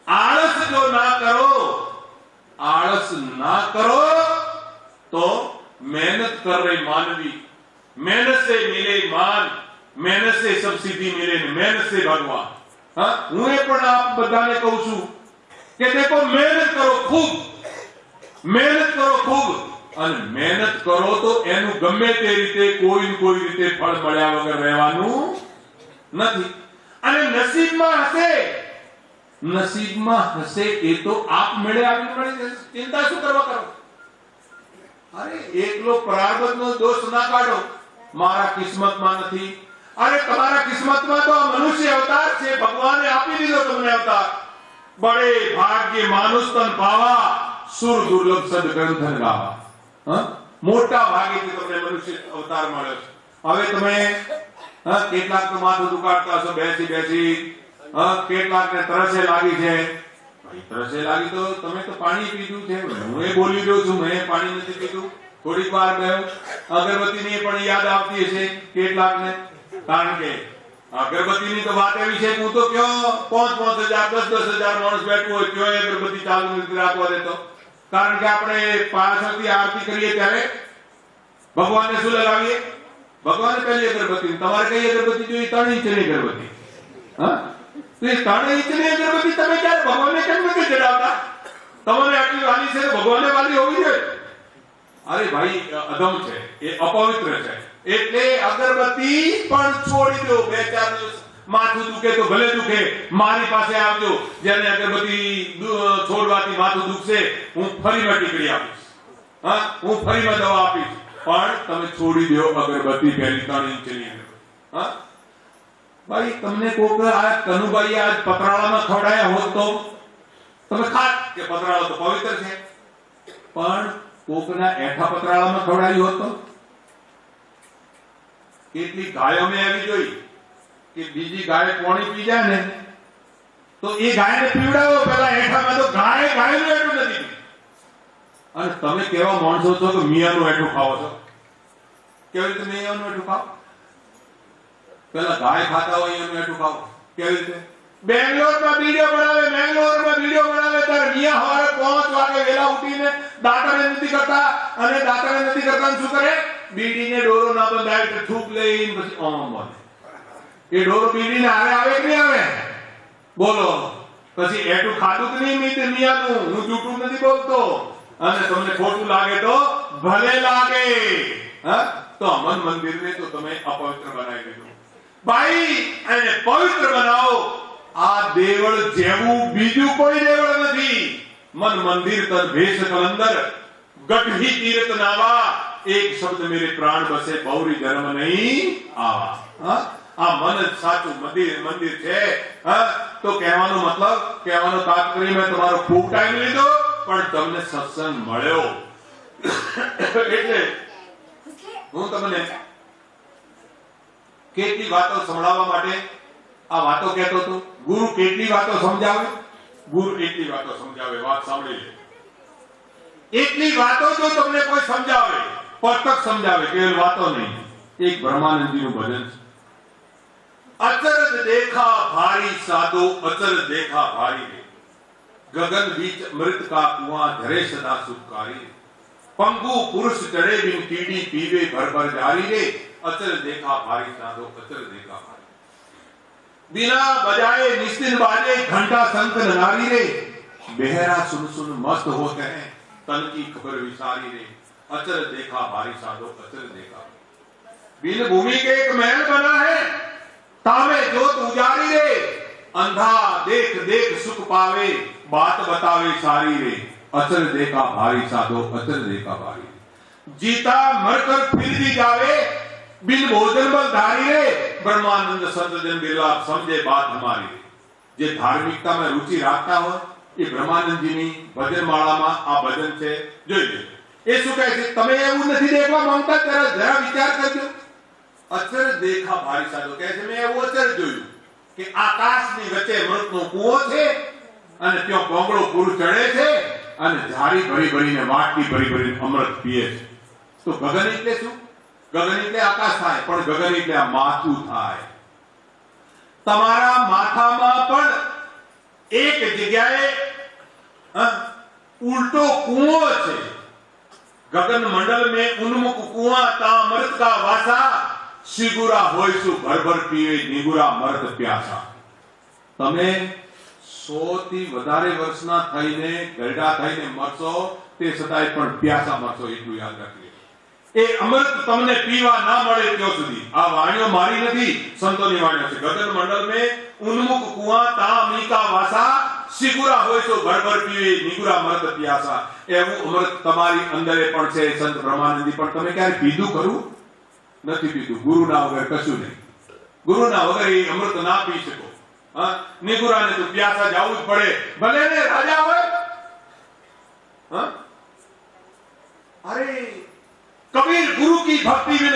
આળસ જો ના કરો તો मेहनत कर रहे मानवी, मेहनत से मिले मान, मेहनत से सब सिद्धि मिले, मेहनत से भगवान। हाँ, હું એ પણ આપ બધાને કહું છું કે દેખો મહેનત કરો ખૂબ, મહેનત કરો ખૂબ અને મહેનત કરો તો એનું ગમે તે રીતે કોઈ રીતે ફળ મળ્યા વગર રહેવાનું નથી। અને નસીબમાં હશે એ તો આપ મેળે આવીને મળી જશે। ચિંતા શું કરવા કરો? અરે એકલો પ્રારબ્ધનો દોષ ના કાઢો, મારા કિસ્મતમાં નથી। અરે તમારા કિસ્મતમાં તો મનુષ્ય અવતાર છે, ભગવાને આપી દીધો તમને અવતાર। બડે ભાગ્ય માનુષ તન પાવા, સુર દુર્લભ સદગ્રંથન ગાવા। હા, મોટા ભાગ્યથી તમને મનુષ્ય અવતાર મળ્યો છે। હવે તમે કેટલાક તો માથું દુખાડતા હશો બેસી, કેટલાકને તરસે લાગી છે। તરસે લાગી તો તમે તો પાણી પીધું છે, હું એ બોલી રહ્યો છું, મેં પાણી નથી પીધું। થોડીક વાર ગયો અગરબત્તીની પણ યાદ આવતી હશે કેટલાકને, કારણ કે અગરબત્તીની તો વાત એવી છે કે હું તો કયો 5,000 10,000 માણસ બેઠું હોય કયો અગરબત્તી ચાલુ નથી રાખવા દેતો। કારણ કે આપણે પાછળથી આરતી કરીએ ત્યારે ભગવાનને શું લગાવીએ? ભગવાનને પહેલી અગરબત્તી। તમારે કઈ અગરબત્તી જોઈએ? 3 ઇંચની અગરબત્તી। હા, તો એ 3 ઇંચની અગરબત્તી તમે ક્યારે ભગવાનને કેમ નથી ચડાવતા? તમને આટલી વાલી છે તો ભગવાનને વાલી હોવી જોઈએ। અરે ભાઈ, અધમ છે, એ અપવિત્ર છે, એટલે અગરબત્તી પણ છોડી દો। 2-4 દિવસ માથું દુખે તો ભલે દુખે, મારી પાસે આવજો। જેને અગરબત્તી છોડવાથી માથું દુખશે હું ફરીમાં ટીકડી આપીશ। હા, હું ફરીમાં દવા આપીશ, પણ તમે છોડી દો અગરબત્તી પહેલી 3 ઇંચની। હા ભાઈ, તમને કોક આ કનુભાઈ આજ પતરાળામાં ખવડાયા હોત તો તમે ખાત કે પતરાળો તો પવિત્ર છે, પણ કોકના એઠા પતરાળામાં ખવડાવ્યું હોત તો કેટલી ગાયો મેં આવી જોઈ કે બીજી ગાય પાણી પી જાય ને તો એ ગાયને પીવડાવો પેલા એઠામાં, તો ગાયનું એઠું નથી। અને તમે કેવા માણસો છો કે મિયાનું એઠું ખાવો છો? કેવી રીતે મિયાનું એઠું ખાવ? પેલા ગાય ખાતા હોય એનું એઠું ખાવ કેવી રીતે? બેંગ્લોરમાં વિડિયો બનાવે ત્યારે મિયા સવારે 5 વાગે વેલા ઉઠીને દાંતણે નથી કરતા, અને દાંતણે નથી કરતા શું કરે? બીડીને ડોરો ના બંધાય એટલે થૂક લઈને પછી ઓમ બોલે। એ ડોરો બીડીને આવે કે નહીં આવે? બોલો, પછી એઠું ખાધું કે નહીં મિયાનું? હું જૂઠું નથી બોલતો, અને તમને ખોટું લાગે તો ભલે લાગે। હા, તો અમન મંદિરને તો તમે અપવિત્ર બનાવી દીધું। ભાઈ, એને પવિત્ર બનાવો। આ દેવળ જેવું બીજું કોઈ દેવળ નથી। મન મંદિર તન ભેષ કલંદર, ગઢી તીર્થ નાવા, એક શબ્દ મેરે પ્રાણ બસે, બૌરી ધર્મ નહીં આવા। હા, આ મન સાચું મંદિર છે। હા, તો કહેવાનો મતલબ, કહેવાનો તાત્પર્ય, મેં તમારો ખૂબ ટાઈમ લીધો પણ તમને સત્સંગ મળ્યો એટલે હું તમને કેટલી વાતો સંભળાવવા માટે આ વાતો કહેતો હતો। ગુરુ કેટલી વાતો સમજાવે? ગુરુ એટલી વાતો સમજાવે। વાત સાંભળી લે। એટલી વાતો જો તમને કોઈ સમજાવે, પરતક સમજાવે, કેવલ વાતો નહીં। એક બ્રહ્માનંદજીનું ભજન છે, અચરજ દેખા ભારી સાધો, અચરજ દેખા ભારી રે, ગગન બીચ મૃત કા કુઆ, ધરે સદા સુખકારી, पंगु पुरुष चढ़े बिन कीड़ी पीवे भर भर जारी रे, अचल देखा भारी साधो, अचल देखा भारी, बिना बजाए निस्तिन बाजे घंटा शंख नगारी रे, बेहरा सुन सुन मस्त होते हैं, तन की खबर विसारी रे, अचल देखा भारी साधो, अचल देखा। बिन भूमि के एक महल बना है, तामे जोत उजारी रे, अंधा देख देख सुख पावे, बात बतावे सारी रे, अचर देखा भारी साधो अचर देखा भारी। जीता मरकर फिर भी जावे बिन भोजन बल धारी रे ब्रह्मानंद संत जन बिरला समझे बात हमारी। जे धार्मिकता में रुचि રાખતા હોય એ બ્રહ્માનંદજીની ભજનમાળામાં આ ભજન છે જોઈ લો। એ શું કહે છે તમે એવું નથી દેખવા માંગતા જરા વિચાર કરજો। અચર દેખા ભારી સાધો કહે છે મેં એવું અચર જોયું કે આકાશની વચ્ચે અમૃતનો કૂવો છે અને ત્યાં કોંગળો પૂર ચડે છે અને ઝારી ભરી ભરીને વાટકી ભરી ભરીને અમૃત પીએ છે। તો ગગન એટલે શું? ગગન એટલે આકાશ થાય પણ ગગન એટલે આ માથું થાય। તમારા માથામાં પણ એક જગ્યાએ उल्टो कुओं છે। गगन मंडल में उन्मुख कुआ ता अमृत का वासा सिगुरा होयसु भर भर पीवे निगुरा मर्द प्यासा। તમે 100 થી વધારે વર્ષના થઈને ગરડા થઈને મરશો તે છતાંય પણ પ્યાસા મરશો એટલું યાદ રાખજો। એ અમૃત તમને પીવા ના મળે ત્યાં સુધી આ વાણીઓ મારી નથી સંતોની વાણીઓ છે। ગગન મંડળ में उन्मुख कुआ ता अमिका वासा सिगुरा होयसु भर भर पीवे निगुरा मर्द प्यासा। એવું અમૃત તમારી અંદરે પણ છે સંત બ્રહ્માનંદજી પણ તમે ક્યારે પીધું ખરું? નથી પીધું। ગુરુના વગર કશું નહીં। ગુરુના વગર એ અમૃત ના પી શકો। હા નિગુરાને તો પ્યાસા જાવું જ પડે ભલે ને રાજા હોય। હા અરે कबीर गुरु की भक्ति बिन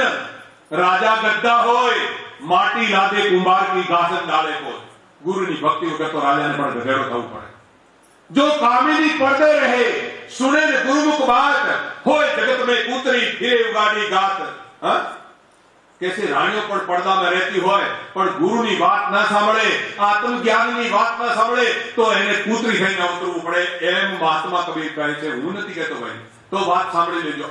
राजा गद्दा होय माटी लादे कुंभार की घासन डाले को। गुरु की भक्ति वगैरह तो राजा ने पण गधेड़ो थવું પડે। जो कामिनी पढ़ते रहे सुने ने गुरुमुख बात होय जगत में कूतरी फिरे उगाड़ी गात। हाँ कैसे रानियों पर पर्दा में रहती होय पण गुरुनी बात ना सांभळे आत्मज्ञाननी बात ना सांभळे तो એને કૂતરી થઈને ઉતરવું પડે। એમ મહાત્મા કબીર કહે છે। હું નથી કહેતો ભાઈ તો વાત સાંભળી લેજો।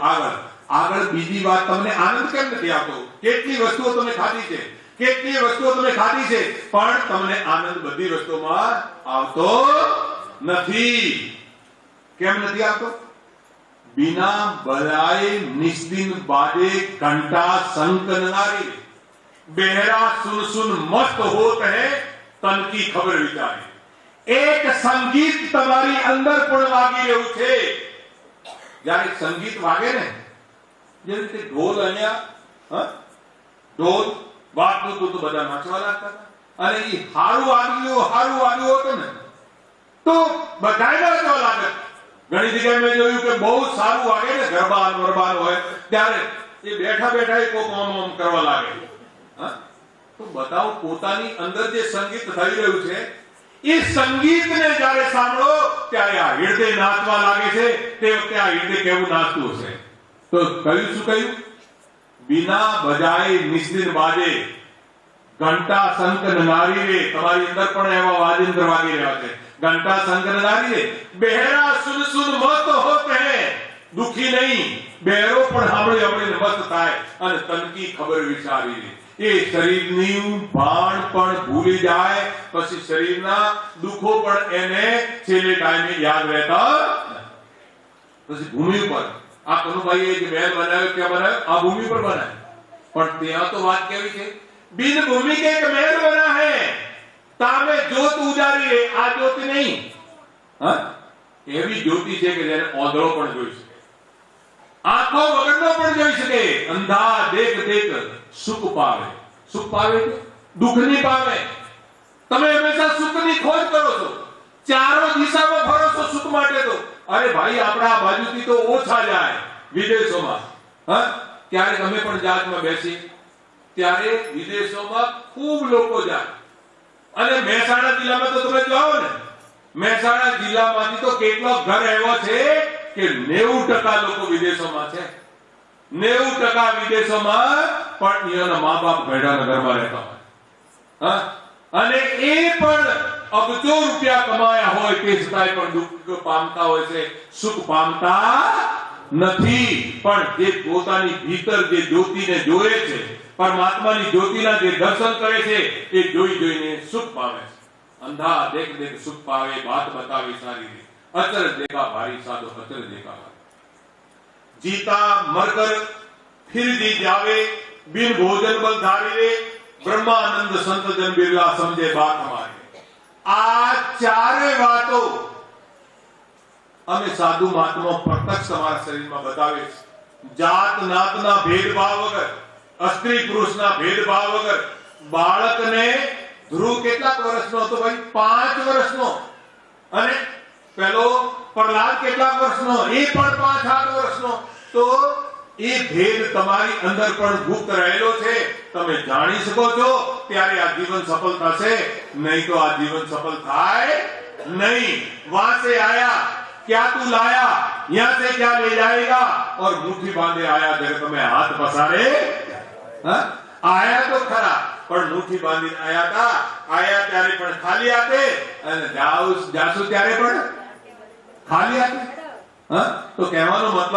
આગળ બીજી વાત તમને આનંદ કેમ નથી આવતો? કેટલી વસ્તુઓ તમે ખાધી છે કેટલી વસ્તુઓ તમે ખાધી છે પણ તમને આનંદ બધી વસ્તુમાં આવતો નથી। કેમ નથી આવતો? बिना बजाए निस्दिन बाजे घंटा संक नारी बेहरा सुन सुन मस्त होत है तन की खबर विचारी। एक संगीत તમારી અંદર પણ વાગી રહ્યું છે। જ્યારે સંગીત વાગે ને જે રીતે ઢોલ અહીંયા ઢોલ વાગતું હતું તો બધા નાચવા લાગતા હતા અને એ હારું વાગ્યું હતું ને તો બધાય નાચવા લાગે। ઘણી જગ્યાએ મેં જોયું કે બહુ સારું વાગે ને ગરબા હોય ત્યારે એ બેઠા બેઠા કોક ઓમ કરવા લાગે। હા તો બતાવો પોતાની અંદર જે સંગીત થઈ રહ્યું છે એ સંગીતને જ્યારે સાંભળો ત્યારે આ હૃદય નાચવા લાગે છે। તે વખતે આ હૃદય કેવું નાચતું હશે? તો કહ્યું શું કહ્યું? बिना बजाए निस्दिन बाजे घंटा शंख नगारी रे। તમારી અંદર પણ એવા વાજિંત્ર વાગી રહ્યા છે। घंटा शंख नगारी रे बेहरा सुन सुन मस्त होत है दुखी नहीं बेहरो पण સાંભળી સાંભળીને મસ્ત થાય અને તનકી ખબર વિચારી રે। એ શરીરની ભાણ પણ ભૂલી જાય પછી શરીરના દુખો પણ એને છેલ્લે ટાઈમે યાદ રહેતા। પછી ભૂમિ ઉપર આ કનુભાઈએ જે મહેલ બનાવ્યો ક્યાં બનાવ્યો? આ ભૂમિ પર બનાવ્યો પણ ત્યાં તો વાત કેવી છે? बिन भूमि के एक महल बना है तामे ज्योत उजारी है। आ ज्योति नहीं हाँ एवी ज्योति છે કે જેને ઓંધળો પણ જોઈ શકે આંખો વગરનો પણ જોઈ શકે। અંધા દેખ દેખ સુખ પાવે। સુખ પાવે દુઃખ નહીં પાવે। તમે હંમેશા સુખની ખોજ કરો છો ચારો દિશામાં ફરો છો સુખ માટે। તો અરે ભાઈ આપણા બાજુથી તો ઓછા જાય વિદેશોમાં। હા ક્યારેક અમે પણ જહાજમાં બેસી ત્યારે વિદેશોમાં ખૂબ લોકો જાય અને મહેસાણા જિલ્લામાં તો તમે જાઓ ને મહેસાણા જિલ્લામાંથી તો કેટલો ઘર એવો છે કે 90% લોકો વિદેશોમાં છે। 90% વિદેશોમાં પણ એના મા-બાપ ભેડાના ઘરમાં રહેતા હોય। હા અને એ પણ અબજો રૂપિયા કમાયા હોય તે છતાંય પણ દુઃખ પામતા હોય છે સુખ પામતા નથી। પણ જે પોતાની ભીતર જે જ્યોતિને જોયે છે परमात्मानी ज्योतिना जे दर्शन करे छे ए जोई जोईने सुख पावे छे। अंधा देख देख सुख पावे बात बतावे सारी रे अचर देखा भारी साधो अचर देखा भारी। जीता मरकर फिर जी जावे बिन भोजन बल धारी रे ब्रह्मानंद संत जन बिरला समझे बात हमारी। आ चारे बातों અમે સાધુ મહાત્મા પ્રત્યક્ષ તમારા શરીરમાં બતાવે છે. જાત નાતના ભેદભાવ વગર, સ્ત્રી પુરુષના ભેદભાવ વગર બાળકને ધ્રુવ કેટલાક વર્ષનો હતો ભાઈ? 5 વર્ષનો. અને પેલો પ્રહલાદ કેટલાક વર્ષનો? એ પણ 5-8 વર્ષનો. તો એ ભેદ તમારી અંદર પણ ગુપ્ત રહેલો છે. તમે જાણી શકો છો ત્યારે આ જીવન સફળ થશે, નહીં તો આ જીવન સફળ થાય नहीं. वहां से आया, क्या तू लाया, यहां से क्या ले जाएगा, और मुट्ठी बांधे आया जगत में हाथ पसारे. आया तो खरा, પણ મુઠ્ઠી બાંધીને આયા હતા. આયા ત્યારે પણ ખાલી હાથે અને જાસુ ત્યારે પણ ખાલી હાથે. તો કહેવાનો મતલબ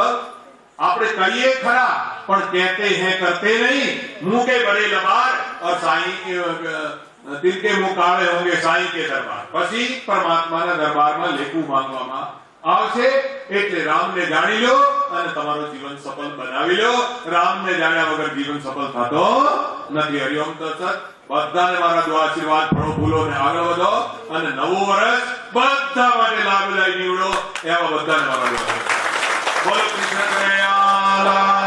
આપણે કહીએ ખરા પણ કહેતે हैं करते नहीं. मुंह के बड़े लबार और साईं तिनके मुंह काळे होंगे साईं के दरबार. પછી પરમાત્માના દરબારમાં લેખું માંગવામાં આવશે. એટલે રામને જાણી લો અને તમારું જીવન સફળ બનાવી લો. રામને જાણ્યા વગર જીવન સફળ થતો નથી. હરિઓમ તત્સત. બધાને મારા દુઆ આશીર્વાદ ફળો ફૂલો ને આગળ વધો અને નવું વર્ષ બધા માટે લાભદાયી નીવડો એવા બધાને મારા દુઆ. બોલો કૃષ્ણ કનૈયા.